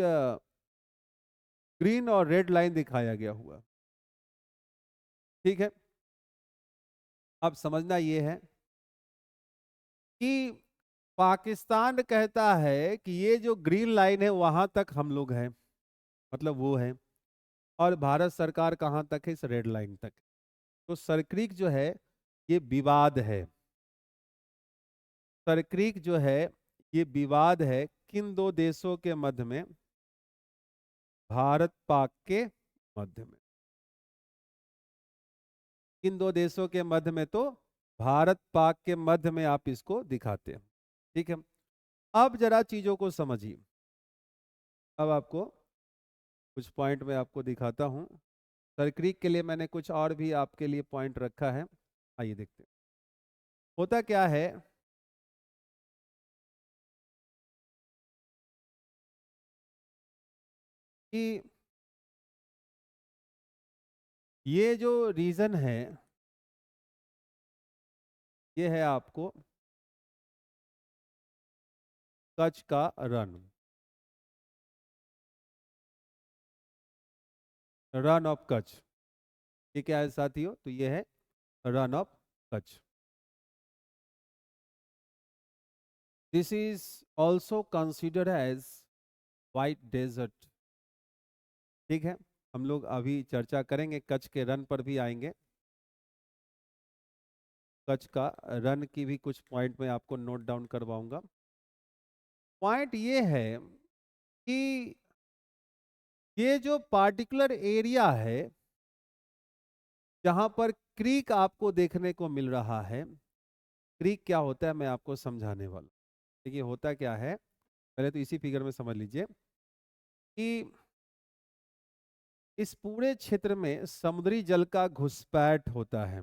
ग्रीन और रेड लाइन दिखाया गया हुआ, ठीक है। अब समझना ये है कि पाकिस्तान कहता है कि ये जो ग्रीन लाइन है वहां तक हम लोग हैं, मतलब वो है, और भारत सरकार कहां तक है, इस रेड लाइन तक। तो सरक्रीक जो है ये विवाद है, सरक्रीक जो है ये विवाद है किन दो देशों के मध्य में, भारत पाक के मध्य में, किन दो देशों के मध्य में, तो भारत पाक के मध्य में आप इसको दिखाते हैं, ठीक है। अब जरा चीजों को समझिए, अब आपको कुछ पॉइंट में आपको दिखाता हूं। सरक्रीक के लिए मैंने कुछ और भी आपके लिए पॉइंट रखा है, आइए देखते हैं। होता क्या है कि ये जो रीजन है ये है आपको कच्छ का रन, रन ऑफ कच्छ। ये क्या है साथियों, तो ये है run of Kutch. This is also considered as white desert, ठीक है। हम लोग अभी चर्चा करेंगे, कच्छ के रन पर भी आएंगे, कच्छ का रन की भी कुछ पॉइंट में आपको नोट डाउन करवाऊंगा। पॉइंट ये है कि ये जो पार्टिकुलर एरिया है जहां पर क्रीक आपको देखने को मिल रहा है, क्रीक क्या होता है मैं आपको समझाने वाला। देखिए होता क्या है, पहले तो इसी फिगर में समझ लीजिए। कि इस पूरे क्षेत्र में समुद्री जल का घुसपैठ होता है।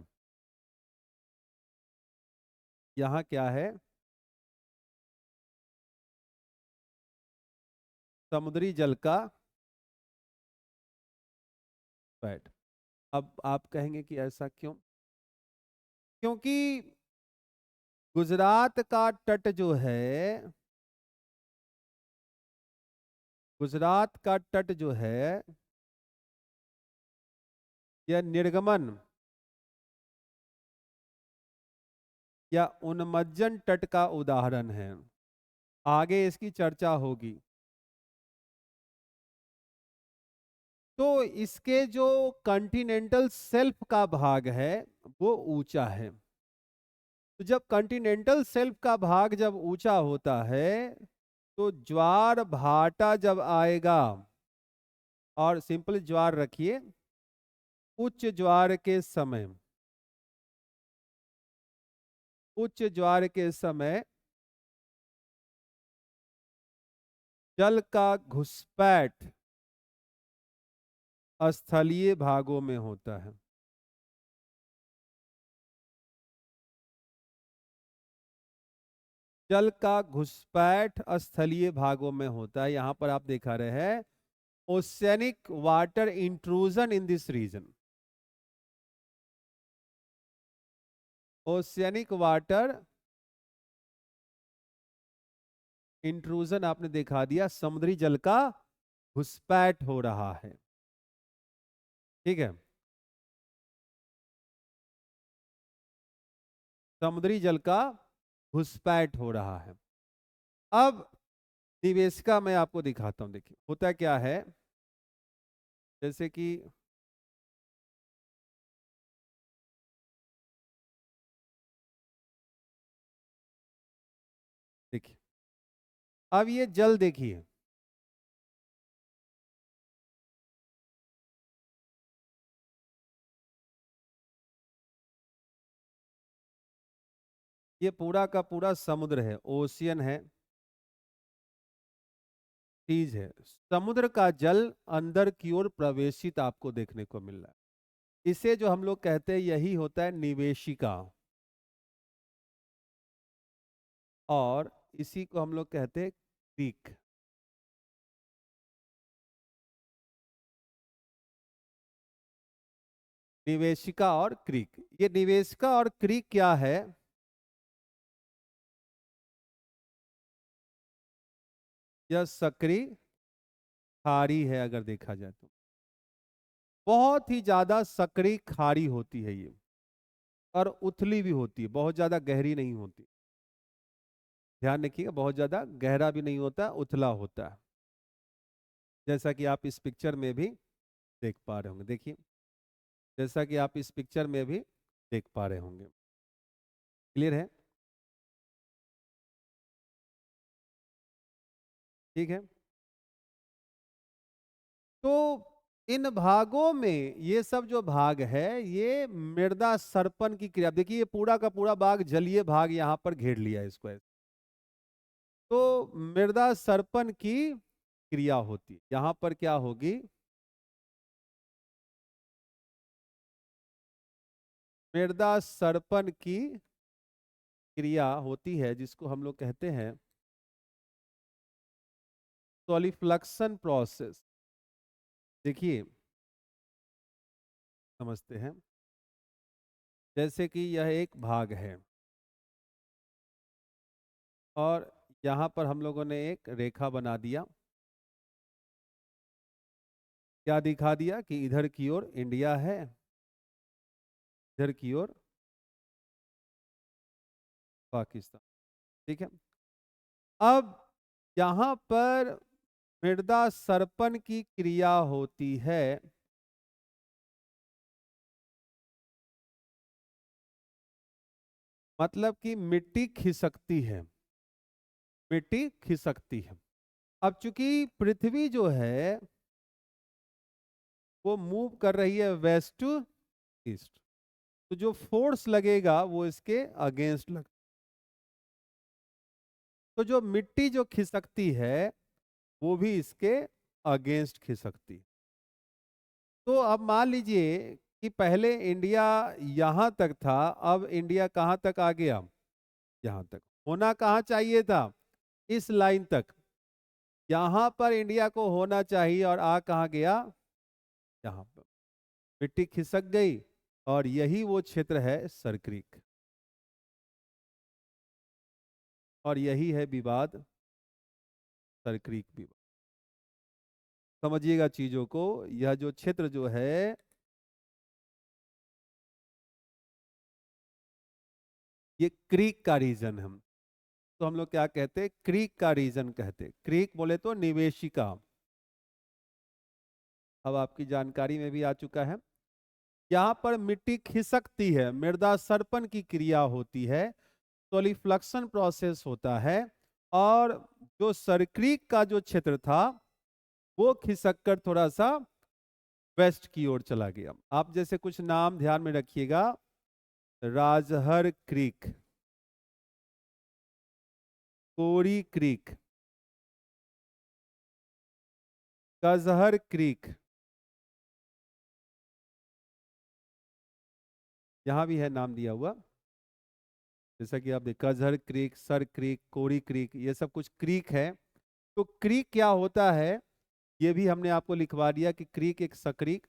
यहाँ क्या है? समुद्री जल का पैठ। अब आप कहेंगे कि ऐसा क्यों? क्योंकि गुजरात का तट जो है, गुजरात का तट जो है, यह निर्गमन या उन्मज्जन तट का उदाहरण है। आगे इसकी चर्चा होगी। तो इसके जो कॉन्टिनेंटल शेल्फ का भाग है वो ऊंचा है। तो जब कॉन्टिनेंटल शेल्फ का भाग जब ऊंचा होता है तो ज्वार भाटा जब आएगा, और सिंपल ज्वार रखिए, उच्च ज्वार के समय, उच्च ज्वार के समय जल का घुसपैठ स्थलीय भागों में होता है। जल का घुसपैठ स्थलीय भागों में होता है। यहां पर आप दिखा रहे हैं oceanic water intrusion in this region. Oceanic water intrusion आपने दिखा दिया, समुद्री जल का घुसपैठ हो रहा है। ठीक है, समुद्री जल का घुसपैठ हो रहा है। अब निवेशिका मैं आपको दिखाता हूं। देखिए होता क्या है, जैसे कि देखिए, अब ये जल देखिए, ये पूरा का पूरा समुद्र है, ओशियन है, चीज है। समुद्र का जल अंदर की ओर प्रवेशित आपको देखने को मिल रहा है। इसे जो हम लोग कहते हैं यही होता है निवेशिका, और इसी को हम लोग कहते हैं क्रीक। निवेशिका और क्रीक, ये निवेशिका और क्रीक क्या है? यह सक्रिय खारी है। अगर देखा जाए तो बहुत ही ज्यादा सक्रिय खारी होती है ये, और उथली भी होती है, बहुत ज्यादा गहरी नहीं होती। ध्यान रखिएगा, बहुत ज्यादा गहरा भी नहीं होता, उथला होता है, जैसा कि आप इस पिक्चर में भी देख पा रहे होंगे। देखिए, जैसा कि आप इस पिक्चर में भी देख पा रहे होंगे। क्लियर है? ठीक है। तो इन भागों में, ये सब जो भाग है ये मृदा सर्पण की क्रिया, देखिए ये पूरा का पूरा भाग जलीय भाग यहां पर घेर लिया है इसको। तो मृदा सर्पण की क्रिया होती है। यहां पर क्या होगी? मृदा सर्पण की क्रिया होती है, जिसको हम लोग कहते हैं सॉलिफ्लक्शन प्रोसेस। देखिए, समझते हैं, जैसे कि यह एक भाग है, और यहां पर हम लोगों ने एक रेखा बना दिया। क्या दिखा दिया कि इधर की ओर इंडिया है, इधर की ओर पाकिस्तान। ठीक है। अब यहां पर मृदा सर्पण की क्रिया होती है, मतलब कि मिट्टी खिसकती है, मिट्टी खिसकती है। अब चूंकि पृथ्वी जो है वो मूव कर रही है वेस्ट टू ईस्ट, तो जो फोर्स लगेगा वो इसके अगेंस्ट लग, तो जो मिट्टी जो खिसकती है वो भी इसके अगेंस्ट खिसकती। तो अब मान लीजिए कि पहले इंडिया यहाँ तक था, अब इंडिया कहाँ तक आ गया, यहाँ तक। होना कहाँ चाहिए था, इस लाइन तक। यहाँ पर इंडिया को होना चाहिए और आ कहाँ गया, यहाँ पर। मिट्टी खिसक गई और यही वो क्षेत्र है सरक्रीक, और यही है विवाद, सरक्रीक विवाद। समझिएगा चीजों को, यह जो क्षेत्र जो है ये क्रीक का रीजन है। तो हम लोग क्या कहते हैं, क्रीक का रीजन कहते। क्रीक बोले तो निवेशिका। अब आपकी जानकारी में भी आ चुका है। यहाँ पर मिट्टी खिसकती है, मृदा सर्पण की क्रिया होती है, सोलिफ्लक्शन प्रोसेस होता है, और जो सरक्रीक का जो क्षेत्र था वो खिसक कर थोड़ा सा वेस्ट की ओर चला गया। आप जैसे कुछ नाम ध्यान में रखिएगा, राजहर क्रीक, कोरी क्रीक, कजहर क्रीक, यहां भी है नाम दिया हुआ, जैसा कि आप देख, कजहर क्रीक, सर क्रीक, कोरी क्रीक, ये सब कुछ क्रीक है। तो क्रीक क्या होता है ये भी हमने आपको लिखवा दिया कि क्रीक एक सक्रीक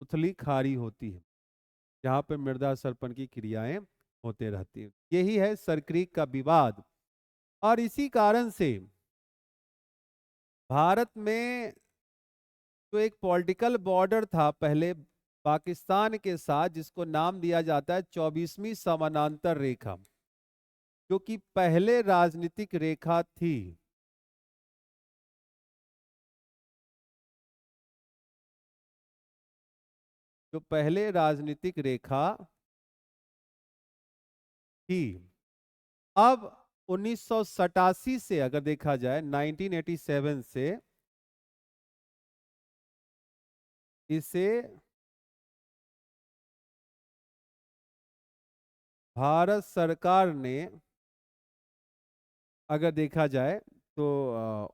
उथली खारी होती है, जहां पर मृदा सर्पण की क्रियाएं होते रहती है। यही है सरक्रीक का विवाद। और इसी कारण से भारत में जो एक पॉलिटिकल बॉर्डर था पहले पाकिस्तान के साथ, जिसको नाम दिया जाता है 24वीं समानांतर रेखा, जो कि पहले राजनीतिक रेखा थी। जो पहले राजनीतिक रेखा थी, अब 1987 से अगर देखा जाए, 1987 से इसे भारत सरकार ने अगर देखा जाए तो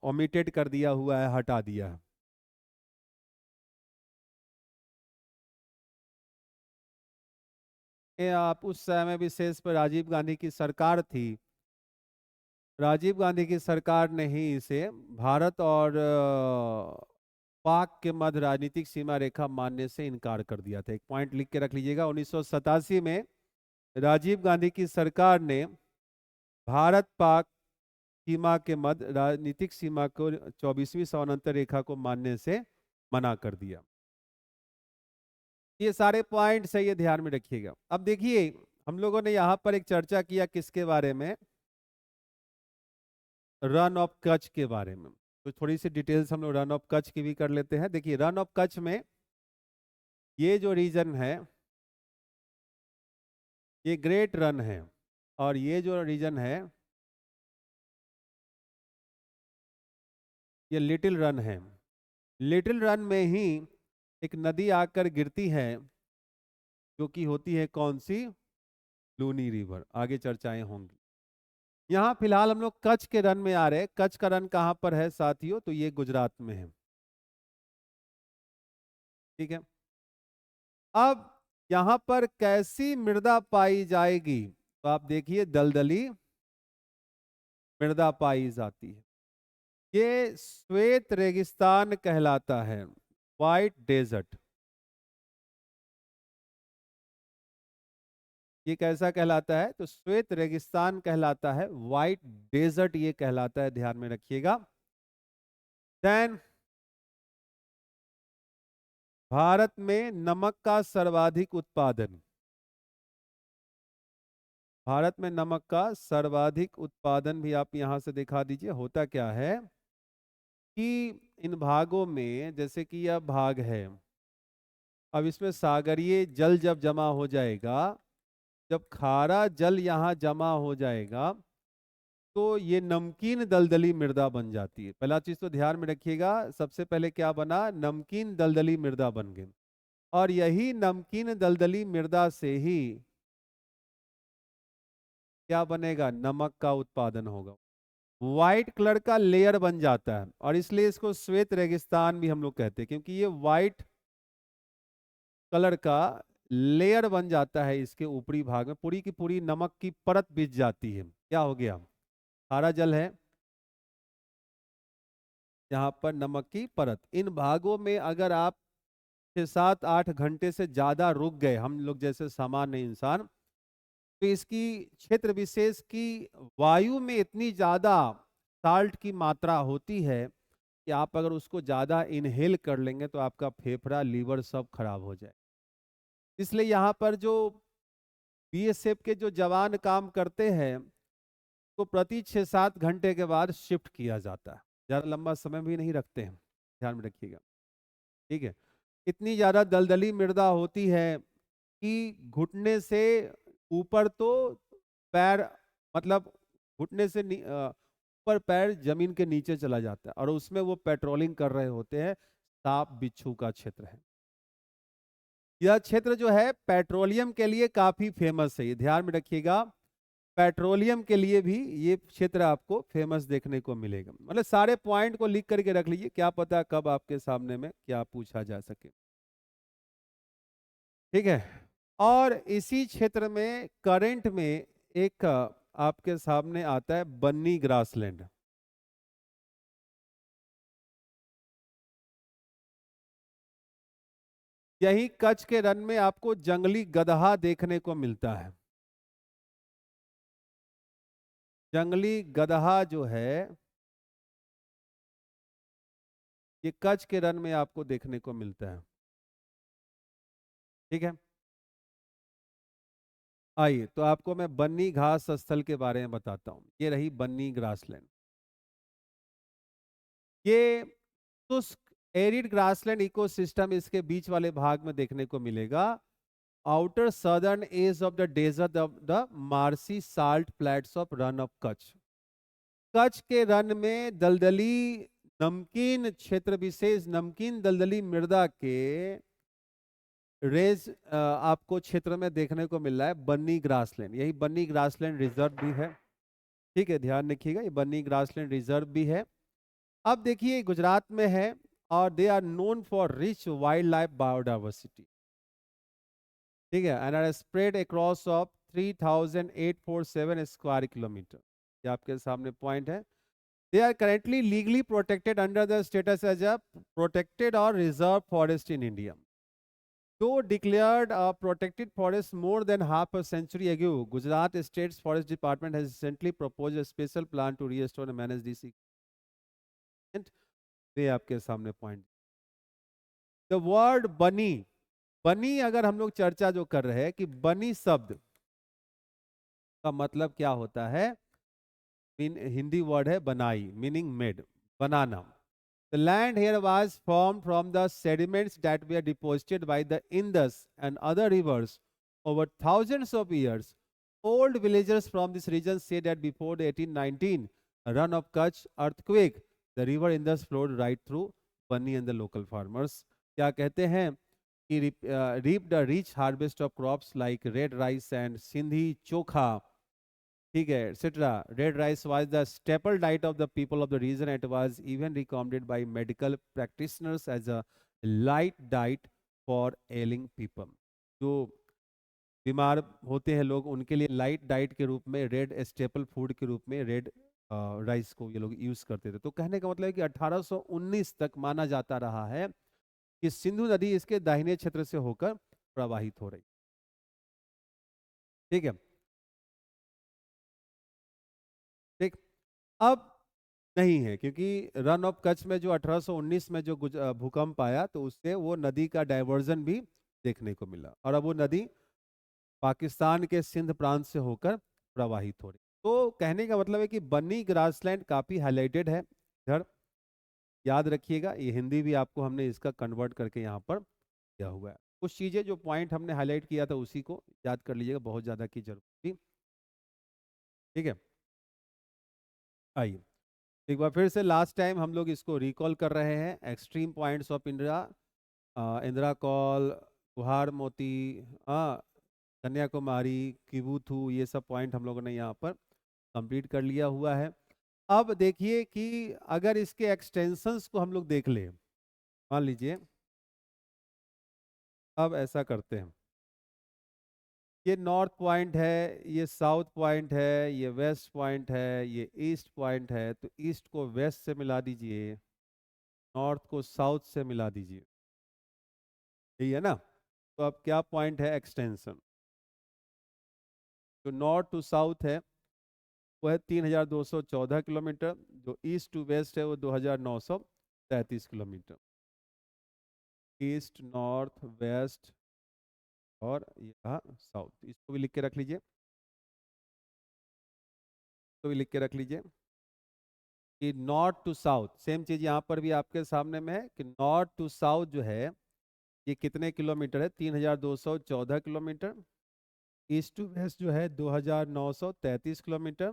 ओमिटेड कर दिया हुआ है, हटा दिया है। आप उस समय विशेष पर राजीव गांधी की सरकार थी, राजीव गांधी की सरकार ने ही इसे भारत और पाक के मध्य राजनीतिक सीमा रेखा मानने से इनकार कर दिया था। एक पॉइंट लिख के रख लीजिएगा, 1987 में राजीव गांधी की सरकार ने भारत पाक सीमा के मध्य राजनीतिक सीमा को 24वीं समानांतर रेखा को मानने से मना कर दिया। ये सारे पॉइंट्स है, ये ध्यान में रखिएगा। अब देखिए, हम लोगों ने यहाँ पर एक चर्चा किया किसके बारे में, रन ऑफ कच्छ के बारे में। तो थोड़ी सी डिटेल्स हम लोग रन ऑफ कच्छ की भी कर लेते हैं। देखिए, रन ऑफ कच्छ में ये जो रीजन है ये ग्रेट रन है, और ये जो रीजन है ये लिटिल रन है। लिटिल रन में ही एक नदी आकर गिरती है, जो कि होती है कौन सी, लूनी रिवर। आगे चर्चाएं होंगी। यहाँ फिलहाल हम लोग कच्छ के रन में आ रहे हैं। कच्छ का रन कहाँ पर है साथियों, तो ये गुजरात में है। ठीक है। अब यहाँ पर कैसी मृदा पाई जाएगी, तो आप देखिए दलदली मृदा पाई जाती है। ये श्वेत रेगिस्तान कहलाता है, व्हाइट डेजर्ट। ये कैसा कहलाता है, तो श्वेत रेगिस्तान कहलाता है, व्हाइट डेजर्ट ये कहलाता है, ध्यान में रखिएगा। देन भारत में नमक का सर्वाधिक उत्पादन, भारत में नमक का सर्वाधिक उत्पादन भी आप यहां से दिखा दीजिए। होता क्या है कि इन भागों में, जैसे कि यह भाग है, अब इसमें सागरीय जल जब जमा हो जाएगा, जब खारा जल यहाँ जमा हो जाएगा, तो ये नमकीन दलदली मृदा बन जाती है। पहला चीज तो ध्यान में रखिएगा, सबसे पहले क्या बना, नमकीन दलदली मृदा बन गई। और यही नमकीन दलदली मृदा से ही क्या बनेगा, नमक का उत्पादन होगा। व्हाइट कलर का लेयर बन जाता है, और इसलिए इसको श्वेत रेगिस्तान भी हम लोग कहते हैं, क्योंकि ये व्हाइट कलर का लेयर बन जाता है इसके ऊपरी भाग में, पूरी की पूरी नमक की परत बिछ जाती है। क्या हो गया? खारा जल है, यहाँ पर नमक की परत। इन भागों में अगर आप 6 7 8 घंटे से ज्यादा रुक गए, हम लोग जैसे सामान्य इंसान, तो इसकी क्षेत्र विशेष की वायु में इतनी ज्यादा साल्ट की मात्रा होती है कि आप अगर उसको ज्यादा इनहेल कर लेंगे तो आपका फेफड़ा, लीवर सब खराब हो जाए। इसलिए यहाँ पर जो बीएसएफ के जो जवान काम करते हैं, तो प्रति 6 7 घंटे के बाद शिफ्ट किया जाता है। ज़्यादा लंबा समय भी नहीं रखते हैं, ध्यान में रखिएगा। ठीक है। इतनी ज़्यादा दलदली मृदा होती है कि घुटने से ऊपर तो पैर, मतलब घुटने से ऊपर पैर जमीन के नीचे चला जाता है, और उसमें वो पेट्रोलिंग कर रहे होते हैं। सांप बिच्छू का क्षेत्र है यह क्षेत्र, जो है पेट्रोलियम के लिए काफी फेमस है, ये ध्यान में रखिएगा। पेट्रोलियम के लिए भी ये क्षेत्र आपको फेमस देखने को मिलेगा। मतलब सारे पॉइंट को लिख करके रख लीजिए, क्या पता कब आपके सामने में क्या पूछा जा सके। ठीक है। और इसी क्षेत्र में करंट में एक आपके सामने आता है बन्नी ग्रासलैंड। यही कच्छ के रन में आपको जंगली गदहा देखने को मिलता है। जंगली गदहा जो है ये कच्छ के रन में आपको देखने को मिलता है। ठीक है। आइए तो आपको मैं बन्नी घास स्थल के बारे में बताता हूँ। ये रही बन्नी ग्रासलैंड। ये शुष्क एरिड ग्रासलैंड इकोसिस्टम इसके बीच वाले भाग में देखने को मिलेगा। Outer southern edge of the desert of the marshy salt flats of Rann of Kutch. Kutch के रन में दलदली नमकीन क्षेत्र विशेष, नमकीन दलदली मृदा के रेज आपको क्षेत्र में देखने को मिल रहा है बन्नी ग्रासलैंड। यही बन्नी ग्रासलैंड रिजर्व भी है। ठीक है, ध्यान रखिएगा, ये बन्नी ग्रासलैंड रिजर्व भी है। अब देखिए गुजरात में है, और they are known for rich wild life biodiversity. ठीक है, and are spread across of 3847 square kilometre. ये आपके सामने पॉइंट है। They are currently legally protected under the status as a protected or reserve forest in India. Though declared a protected forest more than half a century ago, Gujarat State's Forest Department has recently proposed a special plan to restore and manage this ecosystem. ये आपके सामने पॉइंट। द वर्ड बनी, बनी अगर हम लोग चर्चा जो कर रहे हैं कि बनी शब्द का मतलब क्या होता है, हिंदी वर्ड है बनाई, meaning made, banana. The land here was formed from the sediments that were deposited by the Indus and other rivers over thousands of years. Old villagers from this region say that before the 1819 run of Kutch earthquake, the river Indus flowed right through Bunny and the local farmers. क्या कहते हैं कि reaped a rich harvest of crops like red rice and Sindhi chokha, ठीक है, etc. Red rice was the staple diet of the people of the region. It was even recommended by medical practitioners as a light diet for ailing people. जो बीमार होते हैं लोग, उनके लिए लाइट डाइट के रूप में, रेड स्टेपल फूड के रूप में रेड राइस को ये लोग यूज करते थे। तो कहने का मतलब है कि 1819 तक माना जाता रहा है कि सिंधु नदी इसके दाहिने क्षेत्र से होकर प्रवाहित हो रही। ठीक है। ठीक। अब नहीं है, क्योंकि रन ऑफ कच्छ में जो 1819 में जो भूकंप आया, तो उससे वो नदी का डाइवर्जन भी देखने को मिला, और अब वो नदी पाकिस्तान के सिंध प्रांत से होकर प्रवाहित हो रही। तो कहने का मतलब है कि बन्नी ग्रासलैंड काफी हाईलाइटेड है इधर। याद रखिएगा, ये हिंदी भी आपको हमने इसका कन्वर्ट करके यहाँ पर दिया हुआ है। कुछ चीजें जो पॉइंट हमने हाईलाइट किया था उसी को याद कर लीजिएगा, बहुत ज्यादा की जरूरत थी। ठीक है। आइए एक बार फिर से लास्ट टाइम हम लोग इसको रिकॉल कर रहे हैं। Extreme points of Indira, Indira call, Kuhar मोती, कन्याकुमारी, किबुथू, ये सब पॉइंट हम लोगों ने यहाँ पर कंप्लीट कर लिया हुआ है। अब देखिए कि अगर इसके एक्सटेंशंस को हम लोग देख लें, मान लीजिए अब ऐसा करते हैं, ये नॉर्थ पॉइंट है, ये साउथ पॉइंट है, ये वेस्ट पॉइंट है, ये ईस्ट पॉइंट है, तो ईस्ट को वेस्ट से मिला दीजिए, नॉर्थ को साउथ से मिला दीजिए, यही है ना। तो अब क्या पॉइंट है एक्सटेंशन, जो नॉर्थ टू साउथ है वो है 3214 किलोमीटर, जो ईस्ट टू वेस्ट है वो 2933 किलोमीटर। ईस्ट, नॉर्थ, वेस्ट और ये रहा साउथ, इसको भी लिख के रख लीजिए, इसको भी लिख के रख लीजिए कि नॉर्थ टू साउथ, सेम चीज यहाँ पर भी आपके सामने में है कि नॉर्थ टू साउथ जो है ये कितने किलोमीटर है, 3214 किलोमीटर। ईस्ट टू वेस्ट जो है 2933 किलोमीटर।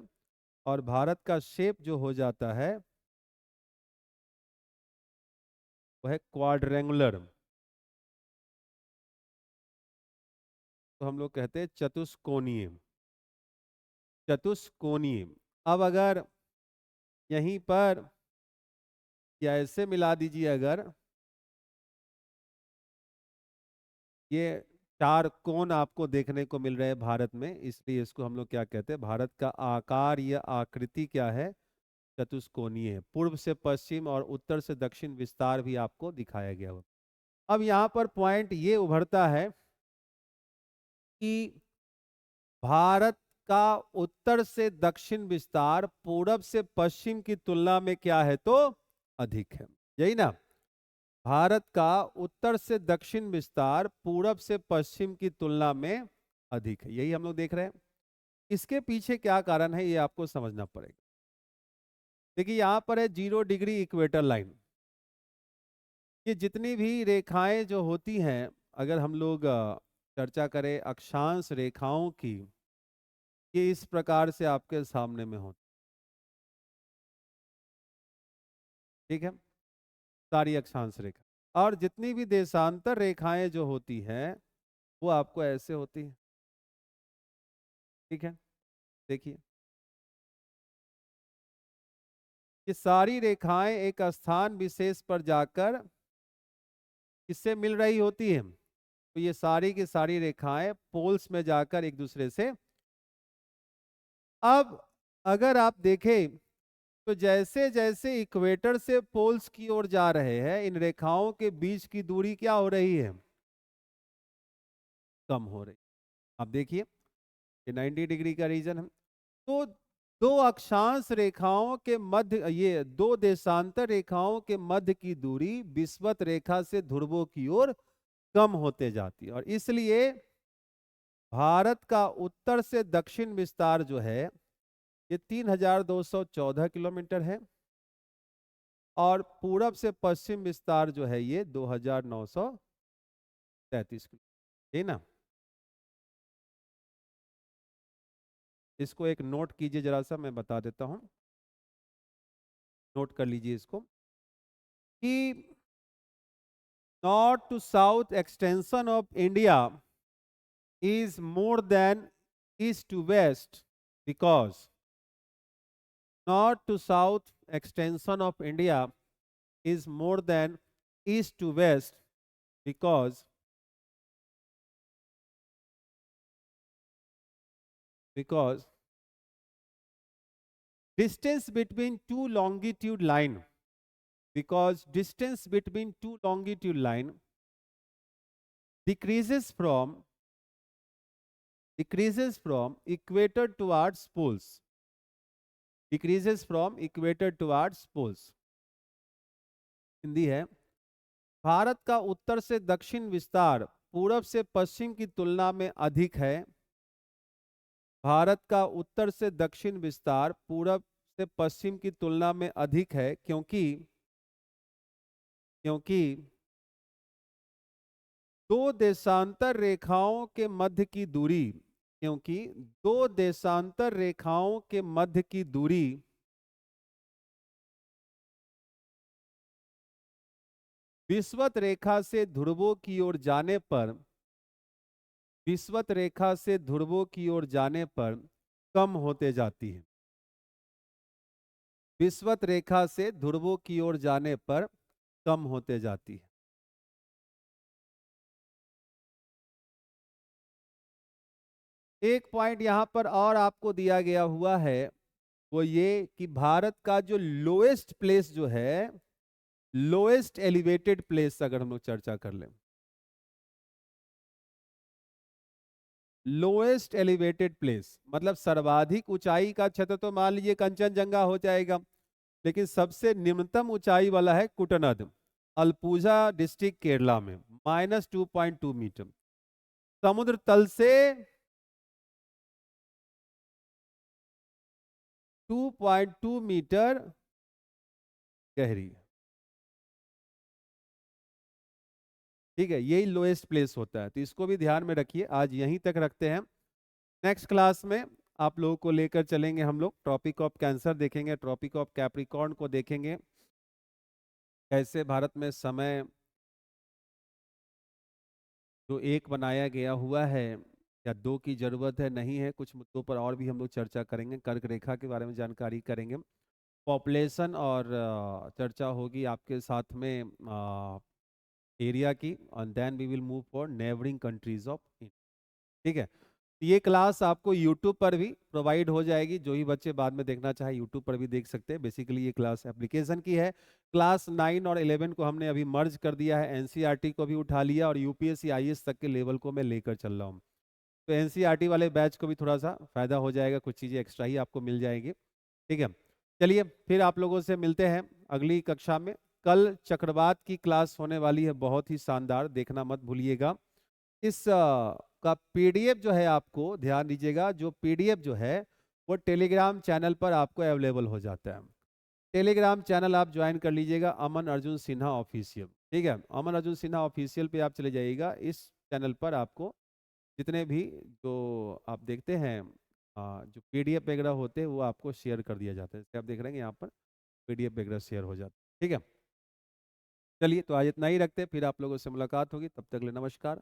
और भारत का शेप जो हो जाता है वो है क्वाड्रेंगुलर, तो हम लोग कहते हैं चतुष्कोणीय, चतुष्कोणीय। अब अगर यहीं पर या ऐसे मिला दीजिए, अगर ये चार कोण आपको देखने को मिल रहे हैं भारत में, इसलिए इसको हम लोग क्या कहते हैं, भारत का आकार या आकृति क्या है, चतुष्कोणीय है। पूर्व से पश्चिम और उत्तर से दक्षिण विस्तार भी आपको दिखाया गया हो। अब यहाँ पर पॉइंट ये उभरता है कि भारत का उत्तर से दक्षिण विस्तार पूरब से पश्चिम की तुलना में क्या है, तो अधिक है, यही ना। भारत का उत्तर से दक्षिण विस्तार पूरब से पश्चिम की तुलना में अधिक है, यही हम लोग देख रहे हैं। इसके पीछे क्या कारण है ये आपको समझना पड़ेगा। देखिए यहां पर है 0 डिग्री इक्वेटर लाइन। ये जितनी भी रेखाएं जो होती हैं, अगर हम लोग चर्चा करें अक्षांश रेखाओं की, ये इस प्रकार से आपके सामने में होती, ठीक है, सारी अक्षांश रेखा। और जितनी भी देशांतर रेखाएं जो होती हैं वो आपको ऐसे होती है, ठीक है। देखिए ये सारी रेखाएं एक स्थान विशेष पर जाकर किससे मिल रही होती है, तो ये सारी की सारी रेखाएं पोल्स में जाकर एक दूसरे से। अब अगर आप देखें तो जैसे जैसे इक्वेटर से पोल्स की ओर जा रहे हैं, इन रेखाओं के बीच की दूरी क्या हो रही है, कम हो रही। आप देखिए ये 90 डिग्री का रीजन है। तो दो अक्षांश रेखाओं के मध्य, ये दो देशांतर रेखाओं के मध्य की दूरी विषुवत रेखा से ध्रुवों की ओर कम होते जाती है, और इसलिए भारत का उत्तर से दक्षिण विस्तार जो है ये 3214 किलोमीटर है, और पूरब से पश्चिम विस्तार जो है ये 2933 किलोमीटर, है ना। इसको एक नोट कीजिए जरा सा, मैं बता देता हूं, नोट कर लीजिए इसको कि north to south extension of India is more than east to west, because north to south extension of India is more than east to west, because because distance between two longitude line, because distance between two longitude line decreases from equator towards poles, decreases from equator towards poles। Hindi है, भारत का उत्तर से दक्षिण विस्तार पूरब से पश्चिम की तुलना में अधिक है। भारत का उत्तर से दक्षिण विस्तार पूरब से पश्चिम की तुलना में अधिक है, क्योंकि क्योंकि दो देशांतर रेखाओं के मध्य की दूरी, क्योंकि दो देशांतर रेखाओं के मध्य की दूरी विषुवत रेखा से ध्रुवों की ओर जाने पर, विषुवत रेखा से ध्रुवों की ओर जाने पर कम होते जाती है। विषुवत रेखा से ध्रुवों की ओर जाने पर कम होते जाती है। एक पॉइंट यहां पर और आपको दिया गया हुआ है, वो ये कि भारत का जो लोएस्ट प्लेस जो है, लोएस्ट एलिवेटेड प्लेस अगर हम लोग चर्चा कर लें, लोएस्ट एलिवेटेड प्लेस मतलब सर्वाधिक ऊंचाई का क्षेत्र तो मान लीजिए कंचनजंगा हो जाएगा, लेकिन सबसे निम्नतम ऊंचाई वाला है कुटनद, अल्पुझा डिस्ट्रिक्ट केरला में, -2.2 मीटर समुद्र तल से 2.2 मीटर गहरी। ठीक है, यही लोएस्ट प्लेस होता है, तो इसको भी ध्यान में रखिए। आज यहीं तक रखते हैं। नेक्स्ट क्लास में आप लोगों को लेकर चलेंगे हम लोग, ट्रॉपिक ऑफ कैंसर देखेंगे, ट्रॉपिक ऑफ कैप्रिकॉर्न को देखेंगे, कैसे भारत में समय जो एक बनाया गया हुआ है या दो की जरूरत है, नहीं है, कुछ मुद्दों पर और भी हम लोग चर्चा करेंगे। कर्क रेखा के बारे में जानकारी करेंगे, पॉपुलेशन और चर्चा होगी आपके साथ में एरिया की, और then we will move for neighbouring countries of India. ठीक है, ये क्लास आपको YouTube पर भी प्रोवाइड हो जाएगी, जो ही बच्चे बाद में देखना चाहे YouTube पर भी देख सकते हैं। बेसिकली ये क्लास एप्लीकेशन की है। क्लास 9 और 11 को हमने अभी मर्ज कर दिया है, NCERT को भी उठा लिया और UPSC IAS तक के लेवल को मैं लेकर चल रहा हूँ। तो NCERT वाले बैच को भी थोड़ा सा फायदा हो जाएगा, कुछ चीज़ें एक्स्ट्रा ही आपको मिल जाएंगी। ठीक है, चलिए फिर आप लोगों से मिलते हैं अगली कक्षा में। कल चक्रवात की क्लास होने वाली है, बहुत ही शानदार, देखना मत भूलिएगा। इस का PDF जो है, आपको ध्यान दीजिएगा, जो PDF जो है वो टेलीग्राम चैनल पर आपको अवेलेबल हो जाता है। टेलीग्राम चैनल आप ज्वाइन कर लीजिएगा, अमन अर्जुन सिन्हा ऑफिशियल। ठीक है, अमन अर्जुन सिन्हा ऑफिशियल पे आप चले जाइएगा। इस चैनल पर आपको जितने भी जो आप देखते हैं जो PDF वगैरह होते हैं वो आपको शेयर कर दिया जाता है। जैसे आप देख रहे हैं यहाँ पर PDF वगैरह शेयर हो जाता है। ठीक है, चलिए तो आज इतना ही रखते हैं, फिर आप लोगों से मुलाकात होगी, तब तक के लिए नमस्कार।